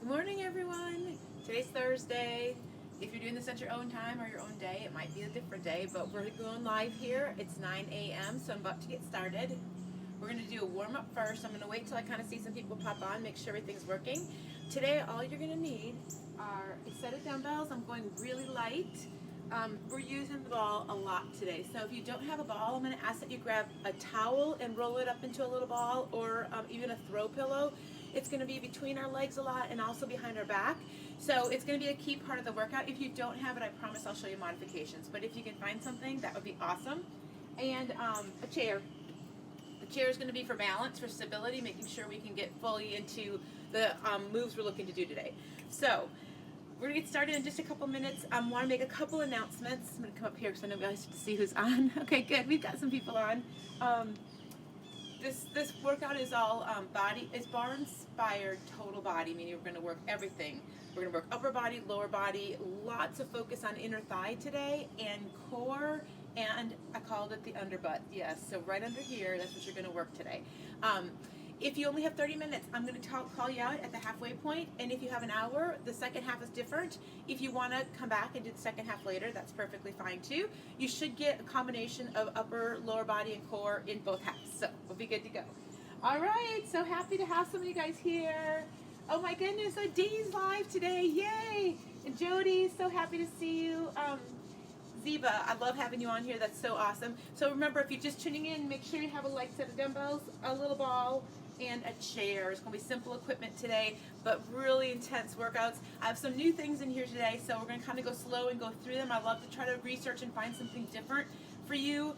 Morning, everyone. Today's Thursday. If you're doing this at your own time or your own day, it might be a different day, but we're going live here. It's 9 a.m., so I'm about to get started. We're going to do a warm-up first. I'm going to wait till I kind of see some people pop on, make sure everything's working. Today, all you're going to need are a set of dumbbells. I'm going really light. We're using the ball a lot today, so if you don't have a ball, I'm going to ask that you grab a towel and roll it up into a little ball, or even a throw pillow. It's going to be between our legs a lot and also behind our back. So it's going to be a key part of the workout. If you don't have it, I promise I'll show you modifications. But if you can find something, that would be awesome. And a chair. The chair is going to be for balance, for stability, making sure we can get fully into the moves we're looking to do today. So we're going to get started in just a couple minutes. I want to make a couple announcements. I'm going to come up here because I know you guys have to see who's on. Okay, good. We've got some people on. This workout is all bar inspired total body, meaning we're going to work everything. We're going to work upper body, lower body, lots of focus on inner thigh today, and core, and I called it the underbutt. Yes, so right under here, that's what you're going to work today. If you only have 30 minutes, I'm going to call you out at the halfway point, and if you have an hour, the second half is different. If you want to come back and do the second half later, that's perfectly fine too. You should get a combination of upper, lower body, and core in both halves, so we'll be good to go. All right, so happy to have some of you guys here. Oh my goodness, Dee's live today, yay! And Jody, so happy to see you. Ziba, I love having you on here, that's so awesome. So remember, if you're just tuning in, make sure you have a light set of dumbbells, a little ball, and a chair. It's going to be simple equipment today, but really intense workouts. I have some new things in here today, so we're going to kind of go slow and go through them. I love to try to research and find something different for you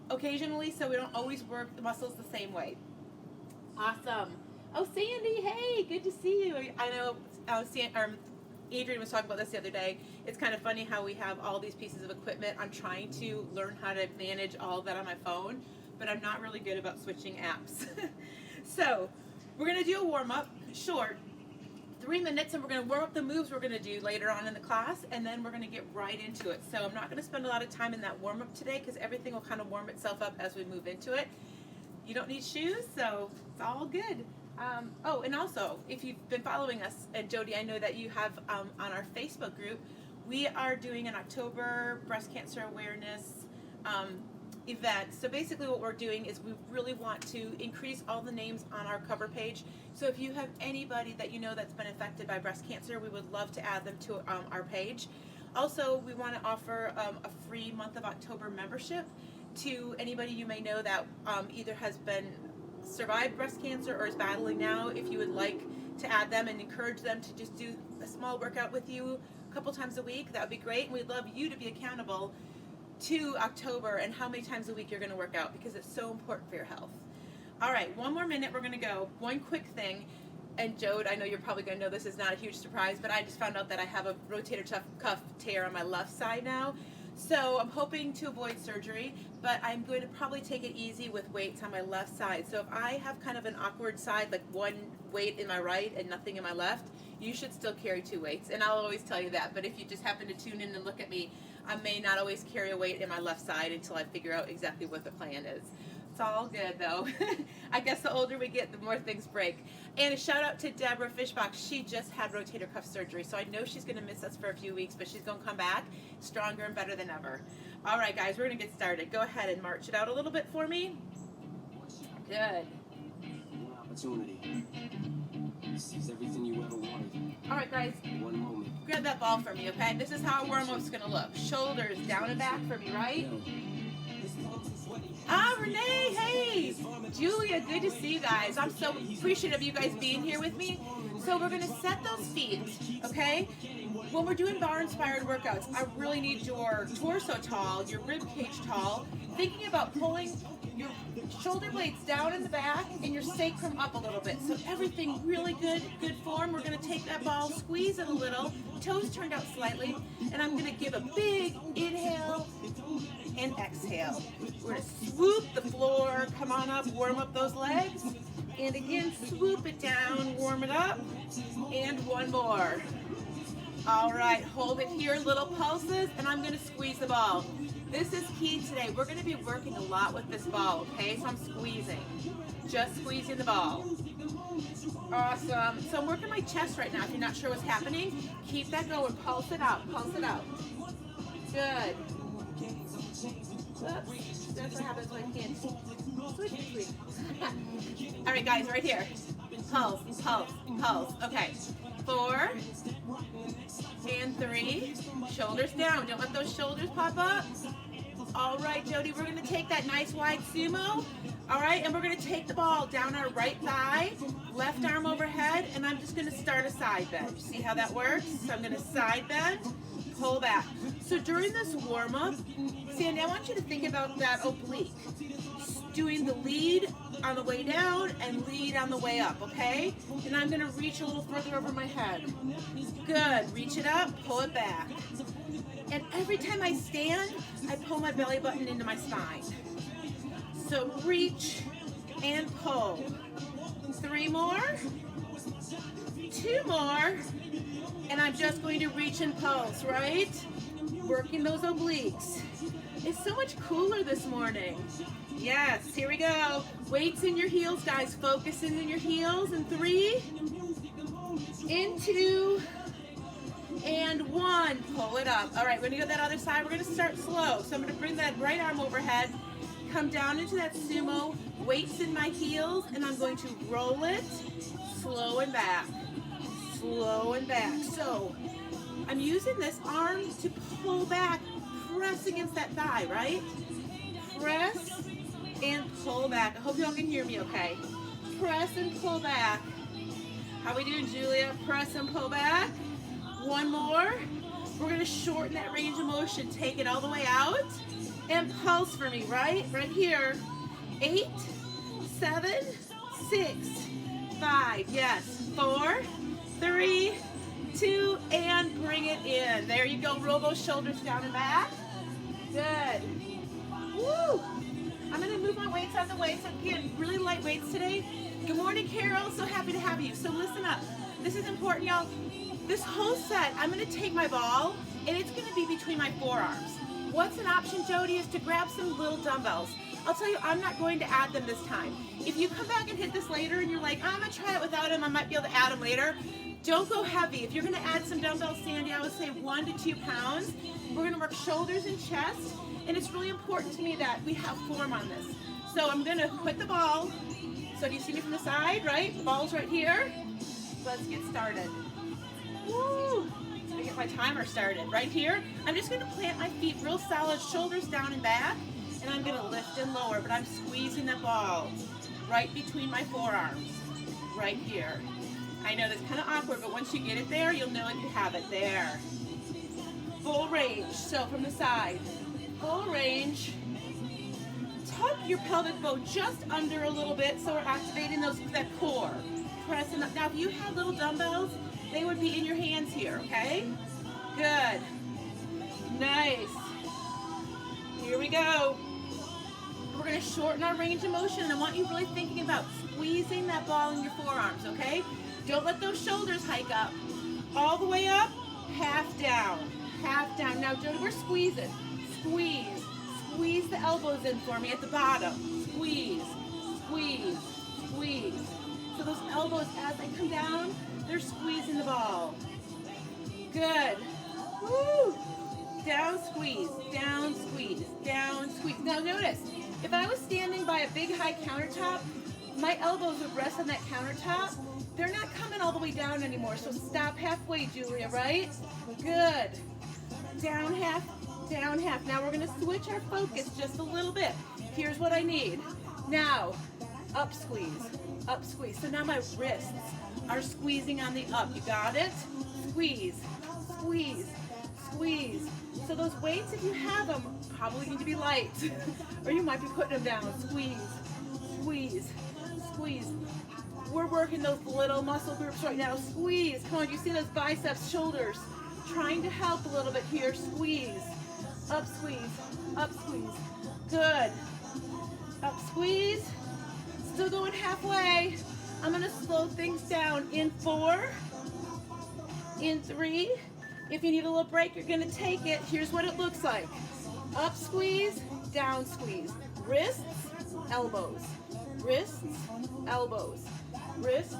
occasionally, so we don't always work the muscles the same way. Awesome. Oh, Sandy, hey, good to see you. I know Adrian was talking about this the other day. It's kind of funny how we have all these pieces of equipment. I'm trying to learn how to manage all of that on my phone, but I'm not really good about switching apps. So we're going to do a warm-up, short, 3 minutes, and we're going to warm up the moves we're going to do later on in the class, and then we're going to get right into it. So I'm not going to spend a lot of time in that warm-up today because everything will kind of warm itself up as we move into it. You don't need shoes, so it's all good. Oh, and also, if you've been following us, and Jody, I know that you have on our Facebook group, we are doing an October breast cancer awareness event. So basically what we're doing is we really want to increase all the names on our cover page. So if you have anybody that you know that's been affected by breast cancer, we would love to add them to our page. Also, we want to offer a free month of October membership to anybody you may know that either has been survived breast cancer or is battling now. If you would like to add them and encourage them to just do a small workout with you a couple times a week, that would be great. And we'd love you to be accountable to October and how many times a week you're going to work out, because it's so important for your health. All right, one more minute, we're going to go. One quick thing, and Jode, I know you're probably going to know this is not a huge surprise, but I just found out that I have a rotator cuff tear on my left side now. So I'm hoping to avoid surgery, but I'm going to probably take it easy with weights on my left side. So if I have kind of an awkward side, like one weight in my right and nothing in my left, you should still carry 2 weights. And I'll always tell you that. But if you just happen to tune in and look at me, I may not always carry a weight in my left side until I figure out exactly what the plan is. It's all good though. I guess the older we get, the more things break. And a shout out to Deborah Fishbach. She just had rotator cuff surgery, so I know she's going to miss us for a few weeks, but she's going to come back stronger and better than ever. All right, guys, we're going to get started. Go ahead and march it out a little bit for me. Good. One opportunity. This is everything you ever wanted. All right, guys. One moment. Grab that ball for me, okay? This is how a warm-up's going to look. Shoulders down and back for me, right? Ah, Renee, hey! Julia, good to see you guys. I'm so appreciative of you guys being here with me. So we're going to set those feet, okay? When we're doing bar-inspired workouts, I really need your torso tall, your rib cage tall, thinking about pulling your shoulder blades down in the back and your sacrum up a little bit. So everything really good form. We're going to take that ball, squeeze it a little, toes turned out slightly, and I'm going to give a big inhale and exhale. We're going to swoop the floor, come on up, warm up those legs, and again, swoop it down, warm it up, and one more. All right, hold it here, little pulses, and I'm going to squeeze the ball. This is key today. We're going to be working a lot with this ball, okay? So I'm squeezing. Just squeezing the ball. Awesome. So I'm working my chest right now. If you're not sure what's happening, keep that going. Pulse it out. Pulse it out. Good. Oops. That's what happens when I can't switch between. All right, guys, right here. Pulse, pulse, pulse. Okay. 4 and 3. Shoulders down. Don't let those shoulders pop up. All right, Jody, we're going to take that nice wide sumo. All right, and we're going to take the ball down our right thigh, left arm overhead, and I'm just going to start a side bend. See how that works? So I'm going to side bend, pull back. So during this warm-up, Sandy, I want you to think about that oblique. Doing the lead on the way down and lead on the way up, okay? And I'm going to reach a little further over my head. Good. Reach it up, pull it back. And every time I stand, I pull my belly button into my spine. So reach and pull. 3 more. 2 more. And I'm just going to reach and pulse, right? Working those obliques. It's so much cooler this morning. Yes, here we go. Weights in your heels, guys. Focus in your heels. In 3, in 2, and 1. Pull it up. All right, we're going to go that other side. We're going to start slow. So I'm going to bring that right arm overhead, come down into that sumo, weights in my heels, and I'm going to roll it, slow and back, slow and back. So I'm using this arm to pull back, press against that thigh, right? Press and pull back. I hope y'all can hear me okay. Press and pull back. How we doing, Julia? Press and pull back. 1 more. We're going to shorten that range of motion. Take it all the way out and pulse for me, right? Right here. 8, 7, 6, 5. Yes. 4, 3, 2, and bring it in. There you go. Roll those shoulders down and back. Good. Woo! I'm going to move my weights out of the way. So again, really light weights today. Good morning, Carol. So happy to have you. So listen up. This is important, y'all. This whole set, I'm going to take my ball, and it's going to be between my forearms. What's an option, Jody, is to grab some little dumbbells. I'll tell you, I'm not going to add them this time. If you come back and hit this later and you're like, I'm going to try it without them, I might be able to add them later. Don't go heavy. If you're going to add some dumbbells, Sandy, I would say 1 to 2 pounds. We're going to work shoulders and chest, and it's really important to me that we have form on this. So I'm going to put the ball. So do you see me from the side, right? The ball's right here. Let's get started. Woo! Let me get my timer started. Right here, I'm just going to plant my feet real solid, shoulders down and back, and I'm going to lift and lower, but I'm squeezing the ball right between my forearms, right here. I know that's kind of awkward, but once you get it there, you'll know you have it there. Full range. So from the side, full range. Tuck your pelvic bone just under a little bit, so we're activating that core. Pressing up. Now, if you had little dumbbells, they would be in your hands here, okay? Good. Nice. Here we go. We're going to shorten our range of motion, and I want you really thinking about squeezing that ball in your forearms, okay? Don't let those shoulders hike up. All the way up, half down, half down. Now, Jody, we're squeezing. Squeeze. Squeeze the elbows in for me at the bottom. Squeeze, squeeze, squeeze. So those elbows, as they come down, they're squeezing the ball. Good. Woo! Down, squeeze, down, squeeze, down, squeeze. Now notice, if I was standing by a big high countertop, my elbows would rest on that countertop. They're not coming all the way down anymore, so stop halfway, Julia, right? Good. Down half, down half. Now we're going to switch our focus just a little bit. Here's what I need. Now, up squeeze, up squeeze. So now my wrists are squeezing on the up. You got it? Squeeze, squeeze, squeeze. So those weights, if you have them, probably need to be light, or you might be putting them down. Squeeze, squeeze, squeeze. We're working those little muscle groups right now. Squeeze. Come on, you see those biceps, shoulders? Trying to help a little bit here. Squeeze. Up squeeze. Up squeeze. Good. Up squeeze. Still going halfway. I'm going to slow things down in 4, in 3. If you need a little break, you're going to take it. Here's what it looks like. Up squeeze, down squeeze. Wrists, elbows. Wrists, elbows. Wrists,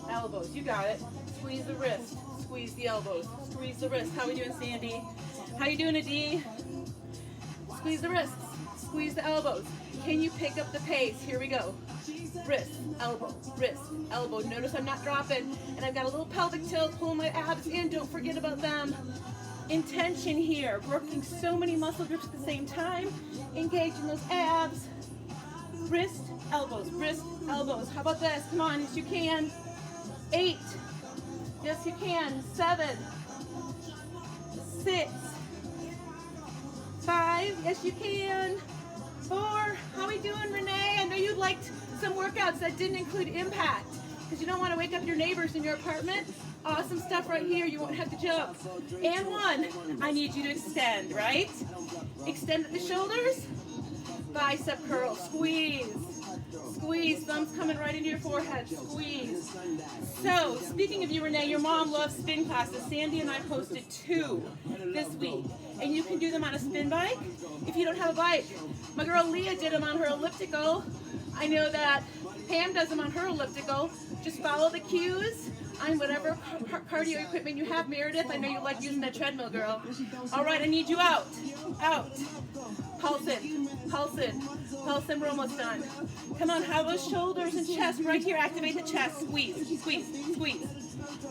elbows. You got it. Squeeze the wrist. Squeeze the elbows. Squeeze the wrist. How we doing, Sandy? How you doing, Adi? Squeeze the wrists. Squeeze the elbows. Can you pick up the pace? Here we go. Wrist, elbow, wrist, elbow. Notice I'm not dropping. And I've got a little pelvic tilt. Pull my abs in. Don't forget about them. Intention here. Working so many muscle groups at the same time. Engaging those abs. Wrist, elbows, wrist, elbows. How about this? Come on, yes you can. 8. Yes you can. 7. 6. 5. Yes you can. 4. How we doing, Renee? I know you liked some workouts that didn't include impact because you don't want to wake up your neighbors in your apartment. Awesome stuff right here. You won't have to jump. And 1. I need you to extend, right? Extend at the shoulders. Bicep curl. Squeeze. Squeeze. Thumbs coming right into your forehead. Squeeze. So, speaking of you, Renee, your mom loves spin classes. Sandy and I posted 2 this week. And you can do them on a spin bike if you don't have a bike. My girl Leah did them on her elliptical. I know that Pam does them on her elliptical. Just follow the cues on whatever cardio equipment you have. Meredith, I know you like using that treadmill, girl. All right, I need you out. Out. Pulse in. Pulse in. Pulse in. We're almost done. Come on, have those shoulders and chest right here. Activate the chest. Squeeze. Squeeze. Squeeze.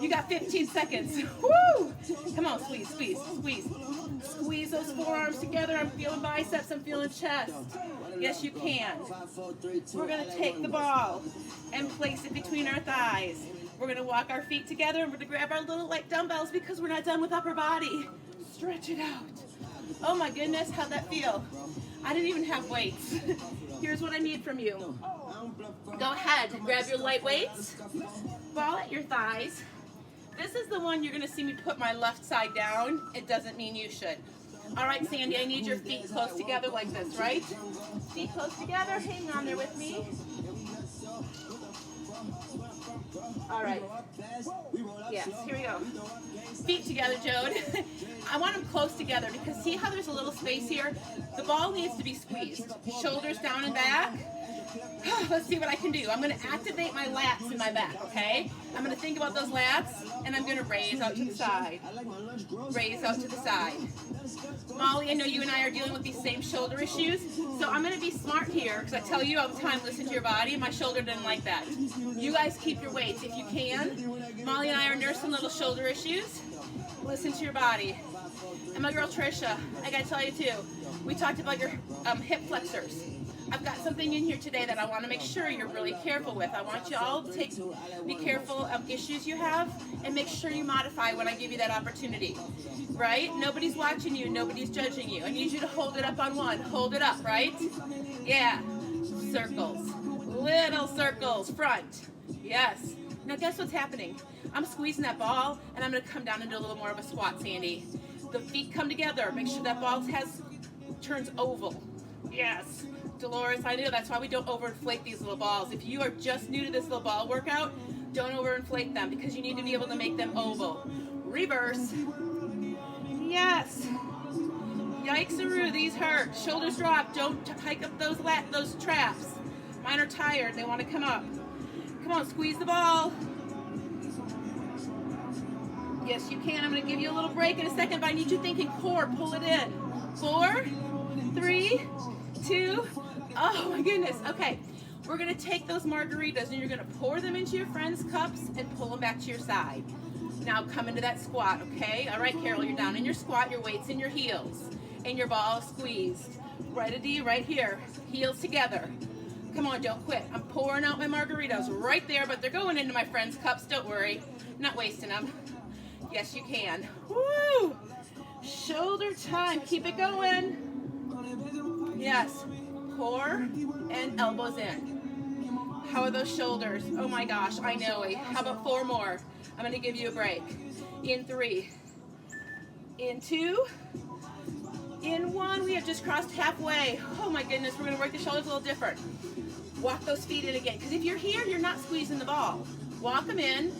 You got 15 seconds. Woo! Come on, squeeze, squeeze, squeeze. Squeeze those forearms together. I'm feeling biceps. I'm feeling chest. Yes, you can. We're going to take the ball and place it between our thighs. We're going to walk our feet together and we're going to grab our little light dumbbells because we're not done with upper body. Stretch it out. Oh my goodness, how'd that feel? I didn't even have weights. Here's what I need from you. Go ahead, grab your light weights, ball at your thighs. This is the one you're going to see me put my left side down. It doesn't mean you should. All right, Sandy, I need your feet close together like this, right? Feet close together. Hang on there with me. All right. Yes, here we go. Feet together, Jode. I want them close together because see how there's a little space here? The ball needs to be squeezed. Shoulders down and back. Let's see what I can do. I'm going to activate my lats in my back, okay? I'm going to think about those lats, and I'm going to raise out to the side. Raise out to the side. Molly, I know you and I are dealing with these same shoulder issues, so I'm going to be smart here because I tell you all the time, listen to your body. My shoulder didn't like that. You guys keep your weights if you can. Molly and I are nursing little shoulder issues. Listen to your body. And my girl Trisha, I got to tell you too, we talked about your hip flexors. I've got something in here today that I want to make sure you're really careful with. I want you all to be careful of issues you have and make sure you modify when I give you that opportunity, right? Nobody's watching you. Nobody's judging you. I need you to hold it up on one. Hold it up, right? Yeah. Circles. Little circles. Front. Yes. Now guess what's happening? I'm squeezing that ball and I'm going to come down and do a little more of a squat, Sandy. The feet come together. Make sure that ball turns oval. Yes. Dolores, I know that's why we don't overinflate these little balls. If you are just new to this little ball workout, don't overinflate them because you need to be able to make them oval. Reverse. Yes. Yikes-a-roo, these hurt. Shoulders drop. Don't hike up those traps. Mine are tired. They want to come up. Come on, squeeze the ball. Yes, you can. I'm going to give you a little break in a second, but I need you thinking core. Pull it in. 4, 3, 2. Oh my goodness. Okay. We're going to take those margaritas and you're going to pour them into your friend's cups and pull them back to your side. Now come into that squat, okay? All right, Carol, you're down in your squat. Your weight's in your heels and your ball is squeezed. Right a D right here. Heels together. Come on, don't quit. I'm pouring out my margaritas right there, but they're going into my friend's cups. Don't worry. Not wasting them. Yes, you can. Woo! Shoulder time. Keep it going. Yes. Core and elbows in. How are those shoulders? Oh my gosh, I know. How about 4 more? I'm going to give you a break. In 3. In 2. In 1. We have just crossed halfway. Oh my goodness, we're going to work the shoulders a little different. Walk those feet in again. Because if you're here, you're not squeezing the ball. Walk them in.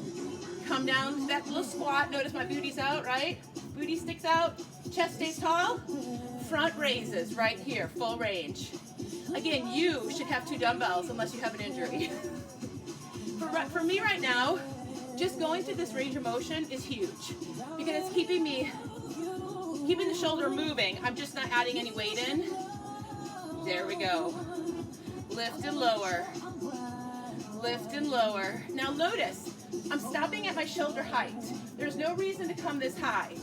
Come down to that little squat. Notice my booty's out, right? Booty sticks out. Chest stays tall. front raises right here, full range. Again, you should have 2 dumbbells unless you have an injury. For me right now, just going through this range of motion is huge because it's keeping the shoulder moving. I'm just not adding any weight in. There we go. Lift and lower. Lift and lower. Now notice, I'm stopping at my shoulder height. There's no reason to come this high.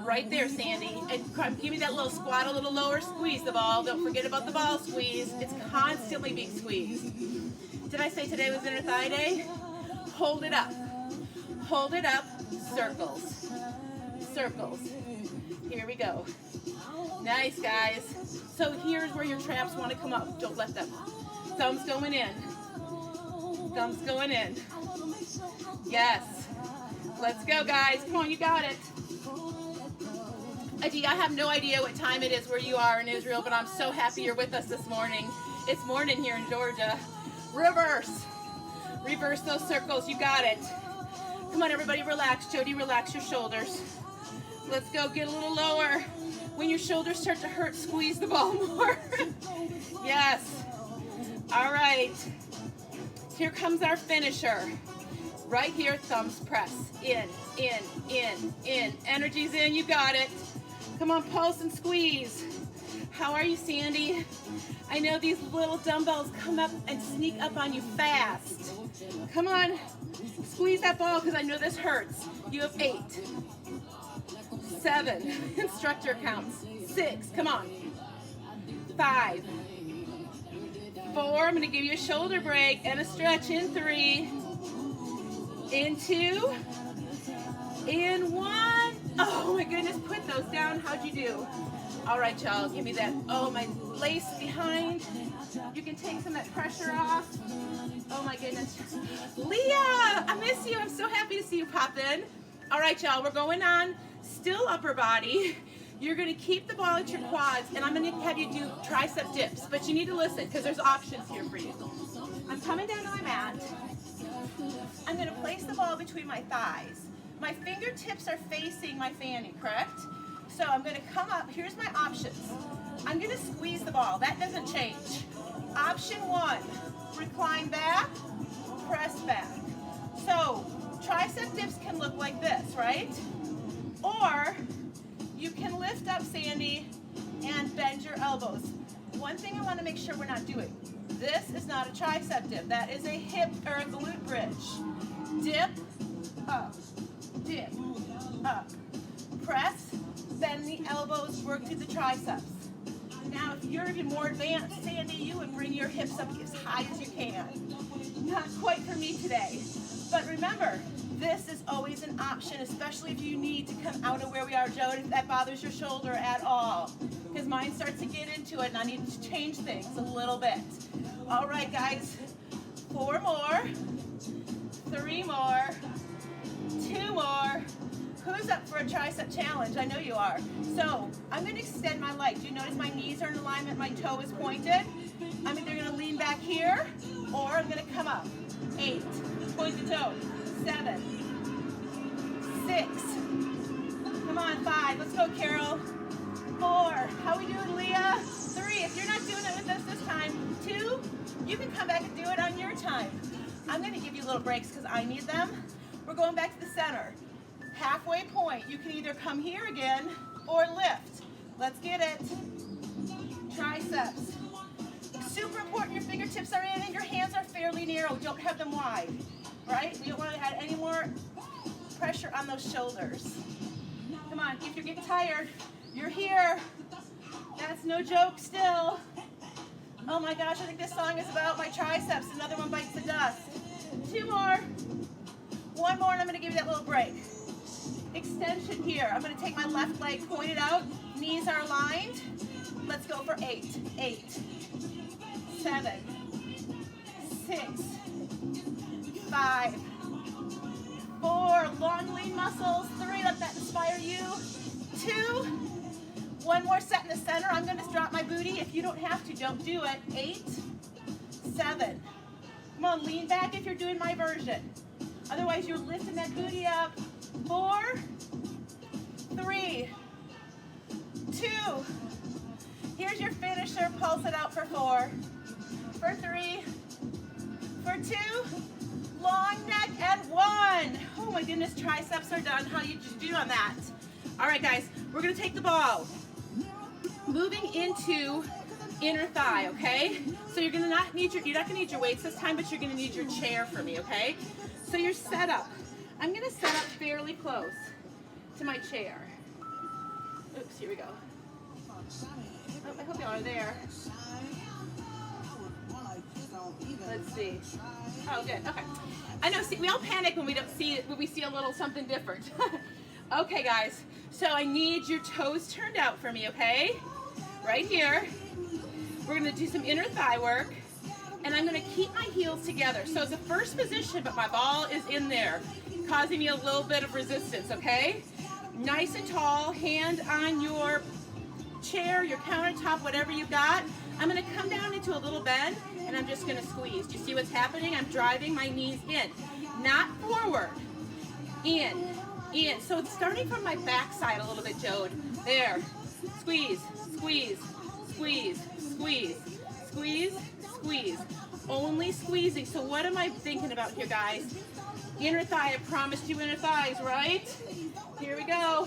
Right there, Sandy. And give me that little squat, a little lower, squeeze the ball. Don't forget about the ball squeeze. It's constantly being squeezed. Did I say today was inner thigh day? Hold it up. Hold it up. Circles. Circles. Here we go. Nice, guys. So here's where your traps want to come up. Don't let them. Thumbs going in. Thumbs going in. Yes. Let's go, guys. Come on, you got it. Adi, I have no idea what time it is where you are in Israel, but I'm so happy you're with us this morning. It's morning here in Georgia. Reverse. Reverse those circles. You got it. Come on, everybody, relax. Jody, relax your shoulders. Let's go. Get a little lower. When your shoulders start to hurt, squeeze the ball more. Yes. All right. Here comes our finisher. Right here, thumbs press. In, in, in, in. Energy's in. You got it. Come on, pulse and squeeze. How are you, Sandy? I know these little dumbbells come up and sneak up on you fast. Come on. Squeeze that ball because I know this hurts. You have 8. 7. Instructor counts. 6. Come on. 5. 4. I'm going to give you a shoulder break and a stretch in 3. In 2. In 1. Oh my goodness, put those down. How'd you do? All right, y'all, give me that. Oh, my lace behind. You can take some of that pressure off. Oh my goodness. Leah, I miss you. I'm so happy to see you pop in. All right, y'all, we're going on still upper body. You're gonna keep the ball at your quads, and I'm gonna have you do tricep dips, but you need to listen because there's options here for you. I'm coming down to my mat. I'm gonna place the ball between my thighs. My fingertips are facing my fanny, correct? So I'm gonna come up, here's my options. I'm gonna squeeze the ball, that doesn't change. Option 1, recline back, press back. So tricep dips can look like this, right? Or you can lift up, Sandy, and bend your elbows. One thing I wanna make sure we're not doing, this is not a tricep dip, that is a hip or a glute bridge. Dip, up, press, bend the elbows, work through the triceps. Now, if you're even more advanced, Sandy, you would bring your hips up as high as you can. Not quite for me today. But remember, this is always an option, especially if you need to come out of where we are, Joe, if that bothers your shoulder at all. Because mine starts to get into it, and I need to change things a little bit. All right, guys. 4 more. 3 more. 2 more. Who's up for a tricep challenge? I know you are. So I'm going to extend my legs. You notice my knees are in alignment, my toe is pointed. I'm either going to lean back here or I'm going to come up. 8, point the toe. 7, 6, come on, 5. Let's go, Carol. 4, how we doing, Leah? 3, if you're not doing it with us this time. 2, you can come back and do it on your time. I'm going to give you little breaks because I need them. We're going back to the center. Halfway point, you can either come here again or lift. Let's get it. Triceps. Super important your fingertips are in and your hands are fairly narrow. Don't have them wide, right? We don't want to add any more pressure on those shoulders. Come on, if you're getting tired, you're here. That's no joke still. Oh my gosh, I think this song is about my triceps. Another one bites the dust. 2 more. 1 more and I'm going to give you that little break. Extension here. I'm going to take my left leg pointed out. Knees are aligned. Let's go for 8. 8. 7. 6. 5. 4. Long lean muscles. 3. Let that inspire you. 2. 1 more set in the center. I'm going to drop my booty. If you don't have to, don't do it. 8. 7. Come on, lean back if you're doing my version. Otherwise, you're lifting that booty up. 4, 3, 2, Here's your finisher. Pulse it out for 4, for 3, for 2, long neck, and 1. Oh my goodness, triceps are done. How did you do on that? All right, guys, we're gonna take the ball. Moving into inner thigh, okay? So you're not gonna need your weights this time, but you're gonna need your chair for me, okay? So you're set up. I'm gonna set up fairly close to my chair. Oops, here we go. Oh, I hope y'all are there. Let's see. Oh, good. Okay. I know. See, we all panic when we see a little something different. Okay, guys. So I need your toes turned out for me. Okay. Right here. We're gonna do some inner thigh work, and I'm gonna keep my heels together. So it's the first position, but my ball is in there, causing me a little bit of resistance. Okay. Nice and tall. Hand on your chair, your countertop, whatever you got. I'm gonna come down into a little bend, and I'm just gonna squeeze. Do you see what's happening? I'm driving my knees in, not forward, in. So it's starting from my back side a little bit, Jode. There, squeeze, squeeze, squeeze, squeeze, squeeze, squeeze. Only squeezing. So what am I thinking about here, guys? Inner thigh, I promised you inner thighs, right? Here we go.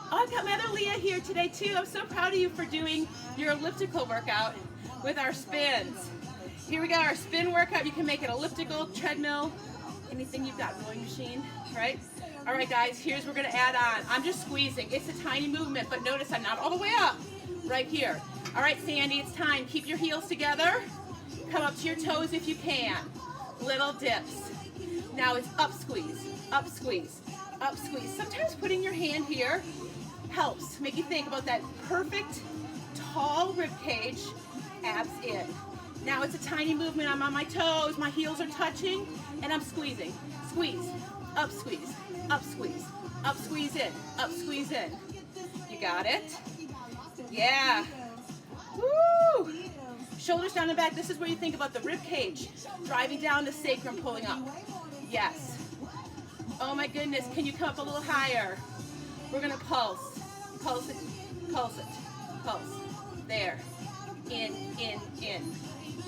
Oh, I've got my other Leah here today too. I'm so proud of you for doing your elliptical workout with our spins. Here we go, our spin workout. You can make it elliptical, treadmill, anything you've got, rowing machine, right? All right, guys, here's what we're gonna add on. I'm just squeezing. It's a tiny movement, but notice I'm not all the way up, right here. All right, Sandy, it's time. Keep your heels together. Come up to your toes if you can. Little dips. Now it's up squeeze, up squeeze, up squeeze. Sometimes putting your hand here helps make you think about that perfect tall rib cage, abs in. Now it's a tiny movement. I'm on my toes, my heels are touching, and I'm squeezing. Squeeze, up squeeze, up squeeze, up squeeze in, up squeeze in. You got it? Yeah. Woo! Shoulders down and back. This is where you think about the rib cage, driving down the sacrum, pulling up. Yes. Oh my goodness, can you come up a little higher? We're gonna pulse. Pulse it, pulse it, pulse. There. In, in, in.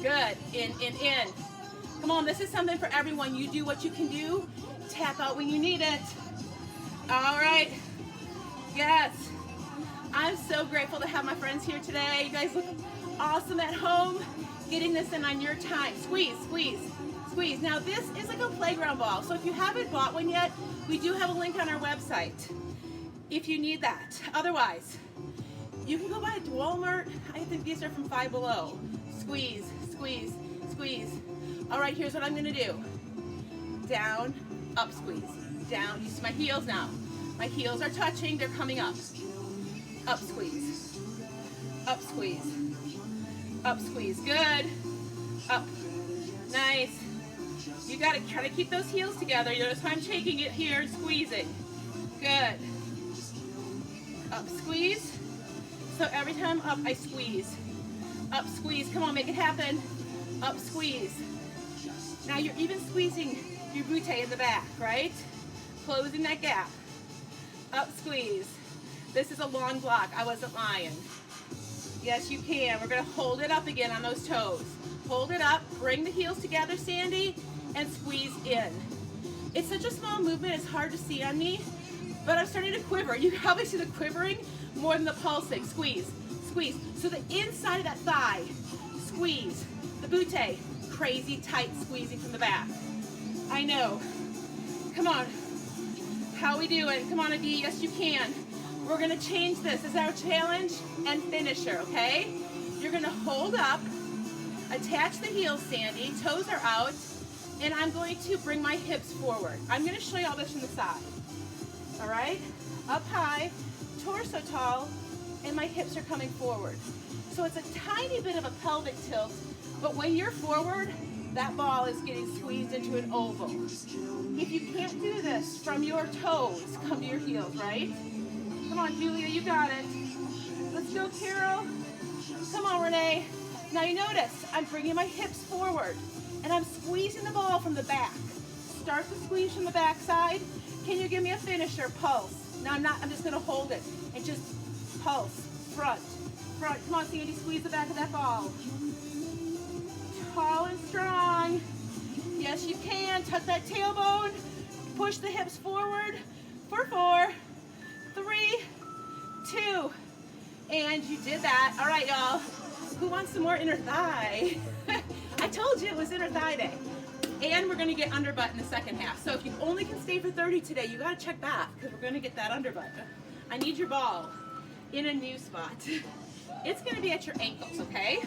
Good. In, in. Come on, this is something for everyone. You do what you can do. Tap out when you need it. All right. Yes. I'm so grateful to have my friends here today. You guys look awesome at home. Getting this in on your time. Squeeze, squeeze, squeeze. Now this is like a playground ball. So if you haven't bought one yet, we do have a link on our website if you need that. Otherwise, you can go buy it at Walmart. I think these are from Five Below. Squeeze, squeeze, squeeze. All right, here's what I'm gonna do. Down, up squeeze. Down, you see my heels now. My heels are touching, they're coming up. Up squeeze, up squeeze, up squeeze, good. Up, nice. You gotta try to keep those heels together. You notice how I'm taking it here and squeezing. Good. Up, squeeze. So every time up, I squeeze. Up, squeeze. Come on, make it happen. Up, squeeze. Now you're even squeezing your butte in the back, right? Closing that gap. Up, squeeze. This is a long block. I wasn't lying. Yes, you can. We're going to hold it up again on those toes. Hold it up. Bring the heels together, Sandy, and squeeze in. It's such a small movement. It's hard to see on me, but I'm starting to quiver. You can probably see the quivering more than the pulsing. Squeeze, squeeze. So the inside of that thigh, squeeze. The butte, crazy tight squeezing from the back. I know. Come on. How we doing? Come on, Adi. Yes, you can. We're going to change this as our challenge and finisher, okay? You're going to hold up, attach the heels, Sandy. Toes are out, and I'm going to bring my hips forward. I'm going to show you all this from the side. All right? Up high, torso tall, and my hips are coming forward. So it's a tiny bit of a pelvic tilt, but when you're forward, that ball is getting squeezed into an oval. If you can't do this from your toes, come to your heels, right? Come on, Julia, you got it. Let's go, Carol. Come on, Renee. Now you notice I'm bringing my hips forward, and I'm squeezing the ball from the back. Start the squeeze from the back side. Can you give me a finisher? Pulse. Now I'm just gonna hold it and just pulse. Front, front. Come on, Sandy, squeeze the back of that ball. Tall and strong. Yes, you can. Tuck that tailbone. Push the hips forward for 4, 3, 2, and you did that. All right, y'all. Who wants some more inner thigh? I told you it was inner thigh day. And we're gonna get under butt in the second half. So if you only can stay for 30 today, you gotta check back because we're gonna get that under butt. I need your ball in a new spot. It's gonna be at your ankles, okay?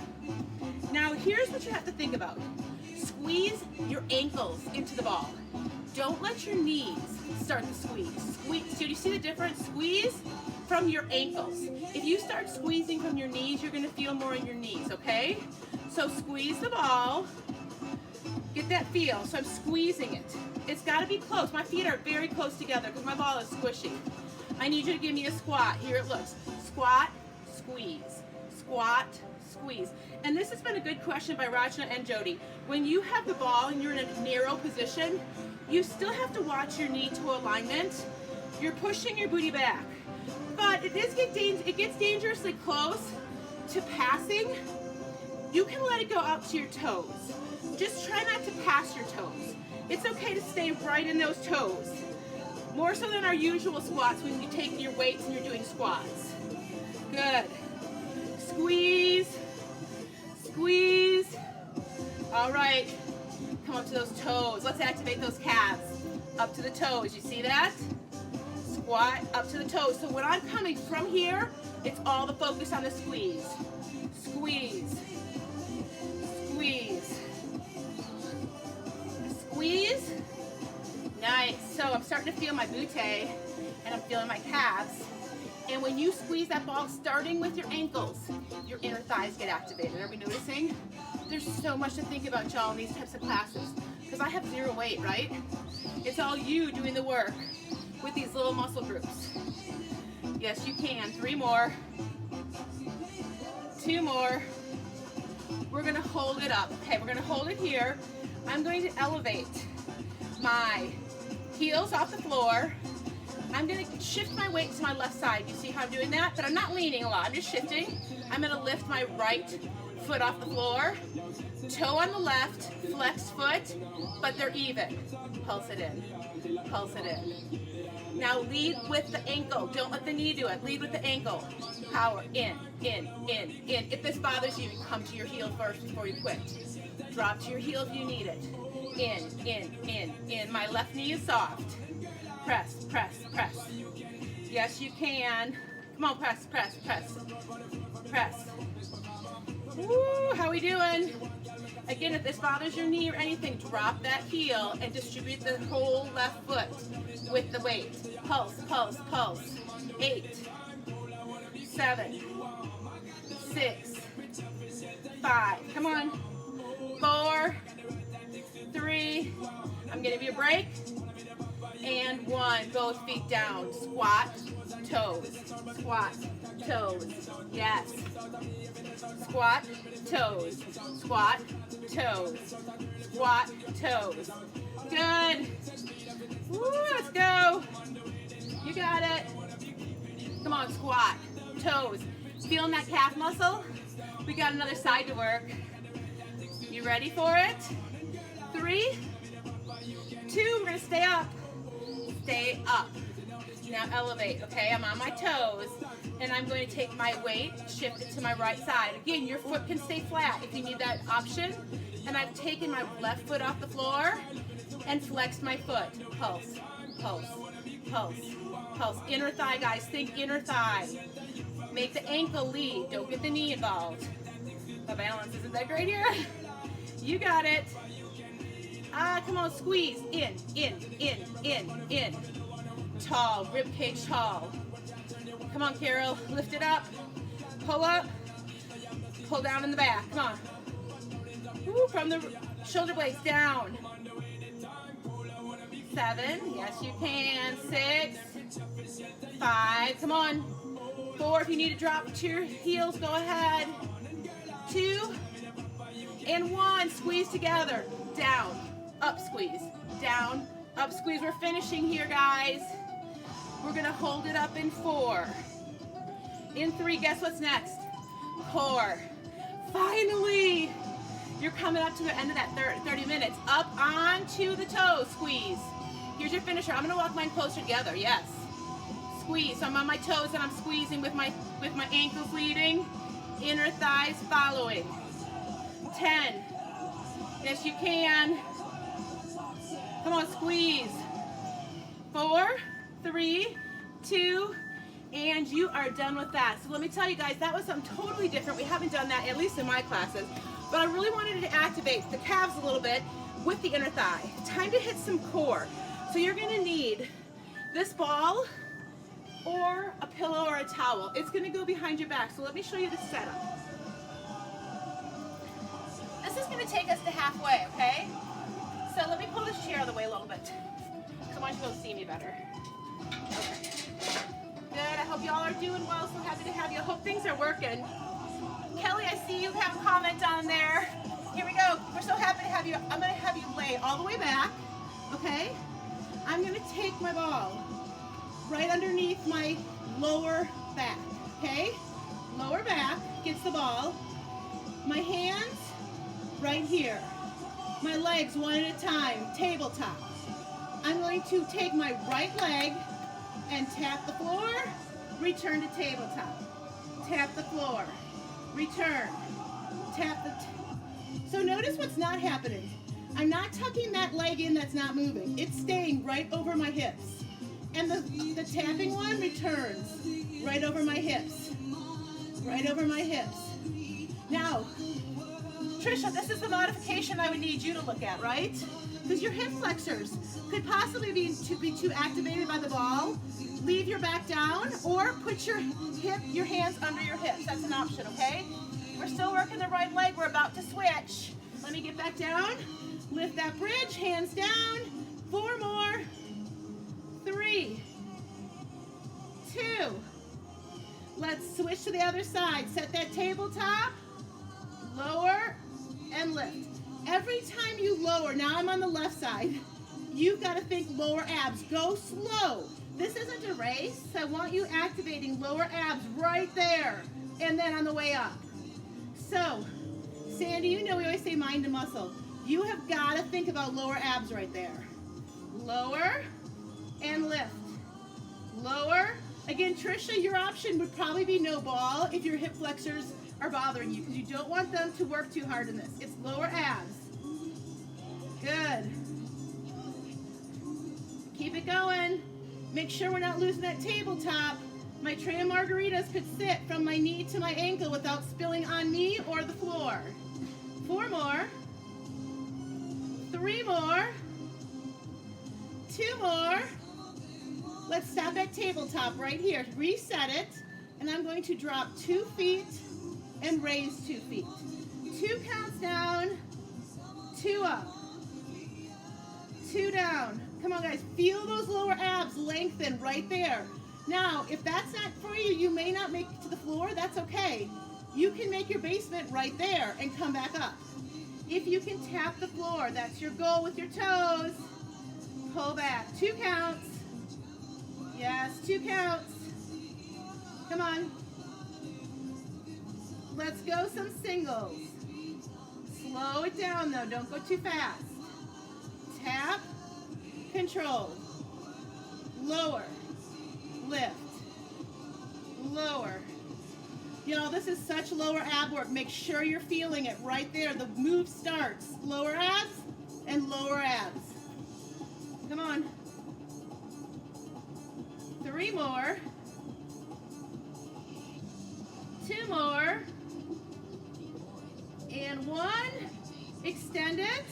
Now here's what you have to think about. Squeeze your ankles into the ball. Don't let your knees start the squeeze. Squeeze. Do you see the difference? Squeeze from your ankles. If you start squeezing from your knees, you're gonna feel more in your knees, okay? So squeeze the ball. Get that feel. So I'm squeezing it. It's gotta be close. My feet are very close together because my ball is squishy. I need you to give me a squat. Here it looks. Squat, squeeze. Squat, squeeze. And this has been a good question by Rachna and Jody. When you have the ball and you're in a narrow position, you still have to watch your knee toe alignment. You're pushing your booty back. But it gets dangerously close to passing. You can let it go out to your toes. Just try not to pass your toes. It's okay to stay right in those toes. More so than our usual squats when you take your weights and you're doing squats. Good. Squeeze. Squeeze. All right. Come up to those toes. Let's activate those calves. Up to the toes. You see that? Squat up to the toes. So when I'm coming from here, it's all the focus on the squeeze. Squeeze. Squeeze. Squeeze. Nice. So I'm starting to feel my butte and I'm feeling my calves. And when you squeeze that ball, starting with your ankles, your inner thighs get activated. Are we noticing? There's so much to think about, y'all, in these types of classes. Because I have zero weight, right? It's all you doing the work with these little muscle groups. Yes, you can. 3 more. 2 more. We're going to hold it up. Okay, we're going to hold it here. I'm going to elevate my heels off the floor. I'm going to shift my weight to my left side. You see how I'm doing that? But I'm not leaning a lot. I'm just shifting. I'm going to lift my right foot off the floor. Toe on the left, flex foot, but they're even. Pulse it in. Pulse it in. Now lead with the ankle. Don't let the knee do it. Lead with the ankle. Power. In, in, in, in. If this bothers you, come to your heel first before you quit. Drop to your heel if you need it. In, in, in. My left knee is soft. Press, press, press. Yes, you can. Come on, press, press, press. Press. Woo, how we doing? Again, if this bothers your knee or anything, drop that heel and distribute the whole left foot with the weight. Pulse, pulse, pulse. 8, 7, 6, 5. Come on. 4, 3. I'm gonna give you a break. And 1. Both feet down. Squat, toes. Squat, toes. Yes. Squat, toes. Squat, toes. Squat, toes. Good. Woo, let's go. You got it. Come on, squat, toes. Feeling that calf muscle? We got another side to work. You ready for it? 3, 2, we're gonna stay up. Stay up. Now elevate, okay? I'm on my toes, and I'm going to take my weight, shift it to my right side. Again, your foot can stay flat if you need that option. And I've taken my left foot off the floor and flexed my foot. Pulse, pulse, pulse, pulse. Inner thigh, guys. Think inner thigh. Make the ankle lead. Don't get the knee involved. My balance isn't that great here. You got it. Come on, squeeze. In, in, in, in, in. Tall, rib cage tall. Come on, Carol. Lift it up. Pull up. Pull down in the back. Come on. Woo, from the shoulder blades down. 7. Yes, you can. 6. 5. Come on. 4. If you need to drop to your heels, go ahead. 2. And 1. Squeeze together. Down. Up squeeze. Down. Up squeeze. We're finishing here, guys. We're going to hold it up in 4. In 3, guess what's next? core. Finally, you're coming up to the end of that 30 minutes. Up onto the toes, squeeze. Here's your finisher. I'm gonna walk mine closer together, yes. Squeeze, so I'm on my toes and I'm squeezing with my ankles leading, inner thighs following. 10, yes you can. Come on, squeeze. 4, 3, 2, and you are done with that. So let me tell you guys, that was something totally different. We haven't done that, at least in my classes, but I really wanted to activate the calves a little bit with the inner thigh. Time to hit some core. So you're gonna need this ball or a pillow or a towel. It's gonna go behind your back. So let me show you the setup. This is gonna take us to halfway, okay? So let me pull this chair out of the way a little bit. So I want you to be able to see me better. Okay. Good, I hope y'all are doing well. So happy to have you. I hope things are working. Kelly, I see you have a comment on there. Here we go. We're so happy to have you. I'm gonna have you lay all the way back, okay? I'm gonna take my ball right underneath my lower back, okay? Lower back gets the ball. My hands right here. My legs one at a time, tabletop. I'm going to take my right leg and tap the floor, return to tabletop. Tap the floor, return, tap the... So notice what's not happening. I'm not tucking that leg in that's not moving. It's staying right over my hips. And the tapping one returns right over my hips. Right over my hips. Now, Trisha, this is the modification I would need you to look at, right? Because your hip flexors could possibly be too activated by the ball. Leave your back down or put your hands under your hips. That's an option, okay? We're still working the right leg. We're about to switch. Let me get back down. Lift that bridge, hands down. 4 more. 3, 2. Let's switch to the other side. Set that tabletop, lower, and lift. Every time you lower, now I'm on the left side, you've got to think lower abs. Go slow. This isn't a race. I want you activating lower abs right there, and then on the way up. So, Sandy, you know we always say mind to muscle. You have got to think about lower abs right there. Lower and lift. Lower. Again, Trisha, your option would probably be no ball if your hip flexors are bothering you because you don't want them to work too hard in this. It's lower abs. Good. Keep it going. Make sure we're not losing that tabletop. My tray of margaritas could sit from my knee to my ankle without spilling on me or the floor. 4 more. 3 more. 2 more. Let's stop at tabletop right here. Reset it. And I'm going to drop 2 feet and raise 2 feet. 2 counts down. 2 up. 2 down. Come on, guys. Feel those lower abs lengthen right there. Now, if that's not for you, you may not make it to the floor. That's okay. You can make your basement right there and come back up. If you can tap the floor, that's your goal with your toes. Pull back. 2 counts. Yes, 2 counts. Come on. Let's go some singles. Slow it down though. Don't go too fast. Tap. Control. Lower. Lift. Lower. You know, this is such lower ab work. Make sure you're feeling it right there. The move starts. Lower abs and lower abs. Come on. 3 more. 2 more. And 1. Extend it.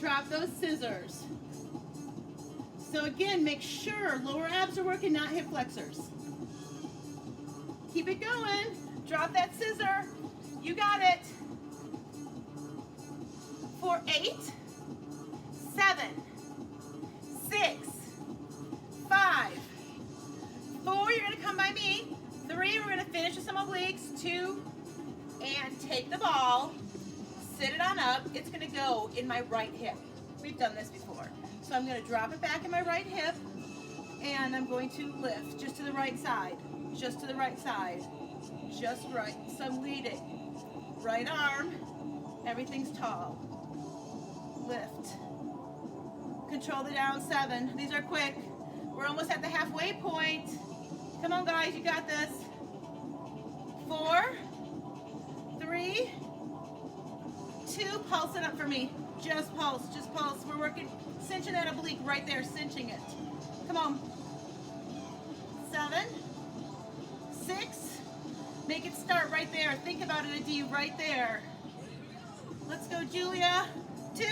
Drop those scissors. So again, make sure lower abs are working, not hip flexors. Keep it going. Drop that scissor. You got it. For 8, 7, 6, 5, 4, you're gonna come by me. 3, we're gonna finish with some obliques. 2, and take the ball, sit it on up. It's gonna go in my right hip. We've done this before. So I'm gonna drop it back in my right hip, and I'm going to lift just to the right side, just to the right side. just right. So I'm leading. Right arm, everything's tall. Lift. Control the down 7. These are quick. We're almost at the halfway point. Come on, guys, you got this. 4, 3, 2, pulse it up for me. Just pulse, just pulse. We're working, cinching that oblique right there, cinching it. Come on. 7, 6, make it start right there. Think about it, a D right there. Let's go, Julia. 2,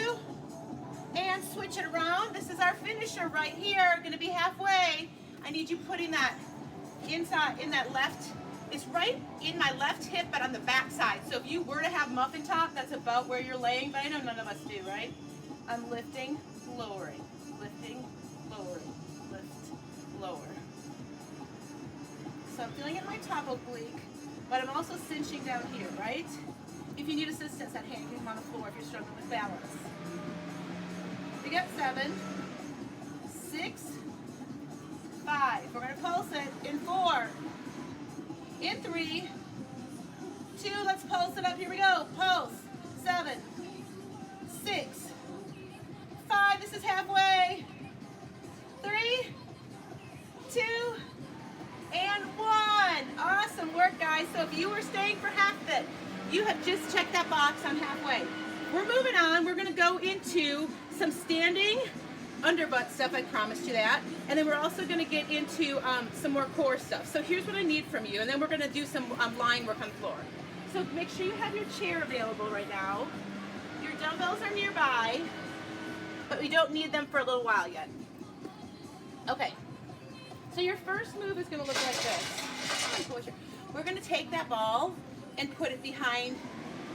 and switch it around. This is our finisher right here, gonna be halfway. I need you putting that inside, in that left, it's right in my left hip, but on the back side. So if you were to have muffin top, that's about where you're laying, but I know none of us do, right? I'm lifting, lowering, lift, lower. So I'm feeling it in my top oblique, but I'm also cinching down here, right? If you need assistance, that hand can come on the floor if you're struggling with balance. We got 7, 6, 5. We're gonna pulse it in 4, in 3, 2. Let's pulse it up. Here we go. Pulse. 7, 6, 5. This is halfway. 3, 2, and 1. Awesome work, guys. So if you were staying for half of it, you have just checked that box on halfway. We're moving on. We're going to go into some standing underbutt stuff. I promised you that. And then we're also going to get into some more core stuff. So here's what I need from you. And then we're going to do some line work on the floor. So make sure you have your chair available right now. Your dumbbells are nearby, but we don't need them for a little while yet. Okay. So your first move is going to look like this. We're going to take that ball and put it behind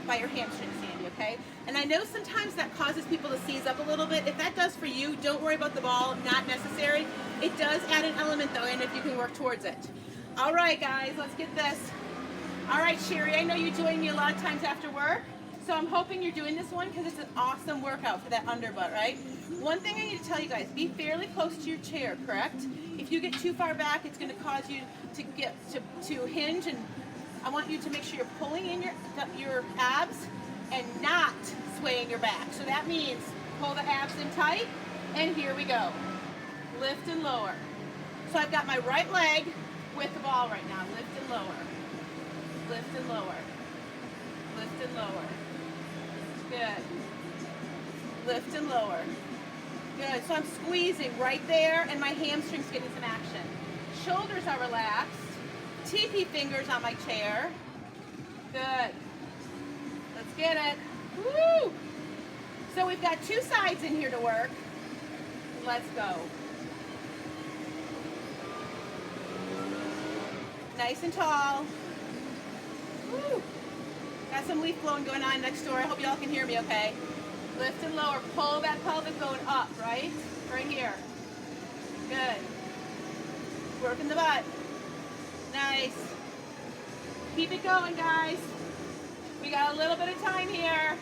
by your hamstring, Sandy, okay? And I know sometimes that causes people to seize up a little bit. If that does for you, don't worry about the ball, not necessary. It does add an element though, and if you can work towards it. All right, guys, let's get this. All right, Sherry, I know you join me a lot of times after work, so I'm hoping you're doing this one because it's an awesome workout for that underbutt, right? One thing I need to tell you guys, be fairly close to your chair, correct? If you get too far back, it's going to cause you to get to hinge, and I want you to make sure you're pulling in your abs and not swaying your back. So that means pull the abs in tight, and here we go. Lift and lower. So I've got my right leg with the ball right now. Lift and lower. Lift and lower. Lift and lower. Good. Lift and lower. Good. So I'm squeezing right there, and my hamstrings getting some action. Shoulders are relaxed. TP fingers on my chair. Good. Let's get it. Woo! So we've got 2 sides in here to work. Let's go. Nice and tall. Woo! Got some leaf blowing going on next door. I hope y'all can hear me okay. Lift and lower. Pull that pelvic bone up, right? Right here. Good. Working the butt. Nice. Keep it going, guys. We got a little bit of time here.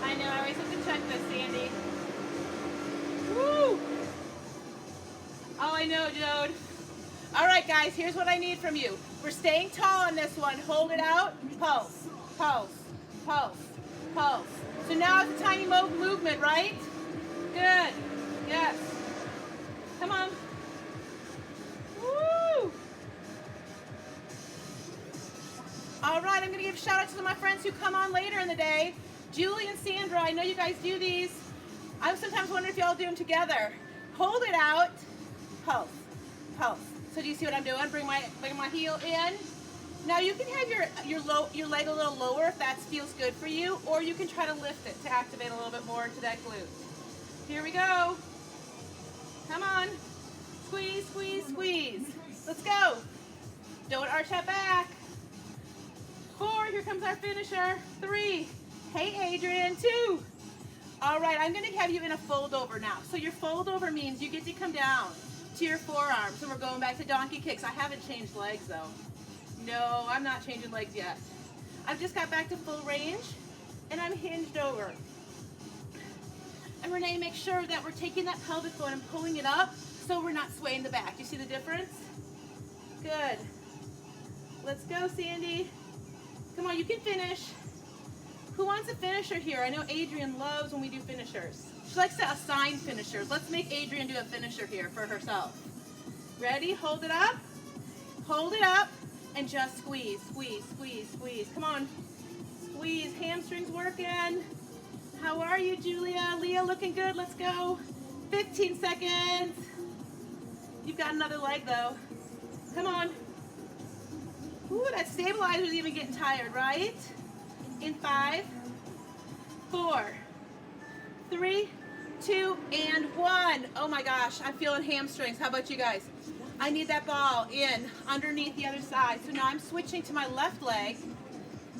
I know, I always have to check this, Sandy. Woo! Oh, I know, Jode. All right, guys, here's what I need from you. We're staying tall on this one. Hold it out. Pulse, pulse, pulse, pulse. So now it's a tiny movement, right? Good. Yes. Come on. Woo! All right, I'm going to give shout outs to my friends who come on later in the day. Julie and Sandra, I know you guys do these. I sometimes wonder if y'all do them together. Hold it out. Pulse, pulse. So do you see what I'm doing? Bring my heel in. Now you can have your leg a little lower if that feels good for you, or you can try to lift it to activate a little bit more into that glute. Here we go. Come on. Squeeze, squeeze, squeeze. Let's go. Don't arch that back. 4, here comes our finisher. 3. Hey, Adrian. 2. All right, I'm going to have you in a fold over now. So your fold over means you get to come down to your forearms. So we're going back to donkey kicks. I haven't changed legs though. No, I'm not changing legs yet. I've just got back to full range and I'm hinged over. And Renee, make sure that we're taking that pelvic bone and pulling it up so we're not swaying the back. You see the difference? Good. Let's go, Sandy. Come on, you can finish. Who wants a finisher here? I know Adrienne loves when we do finishers. She likes to assign finishers. Let's make Adrienne do a finisher here for herself. Ready? Hold it up. Hold it up. And just squeeze, squeeze, squeeze, squeeze. Come on. Squeeze. Hamstrings working. How are you, Julia? Leah looking good. Let's go. 15 seconds. You've got another leg, though. Come on. Ooh, that stabilizer's even getting tired, right? In 5, 4, 3, 2, and 1. Oh my gosh, I'm feeling hamstrings. How about you guys? I need that ball in underneath the other side. So now I'm switching to my left leg,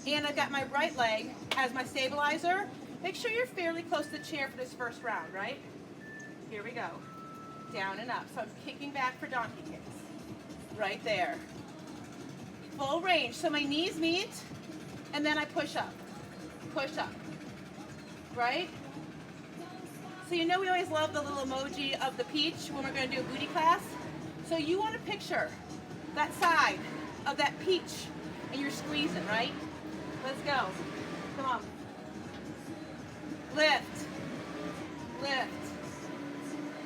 and I've got my right leg as my stabilizer. Make sure you're fairly close to the chair for this first round, right? Here we go. Down and up. So I'm kicking back for donkey kicks. Right there. Full range. So my knees meet, and then I push up. Push up. Right? So you know we always love the little emoji of the peach when we're going to do a booty class. So you want to picture that side of that peach, and you're squeezing, right? Let's go. Come on. Lift. Lift.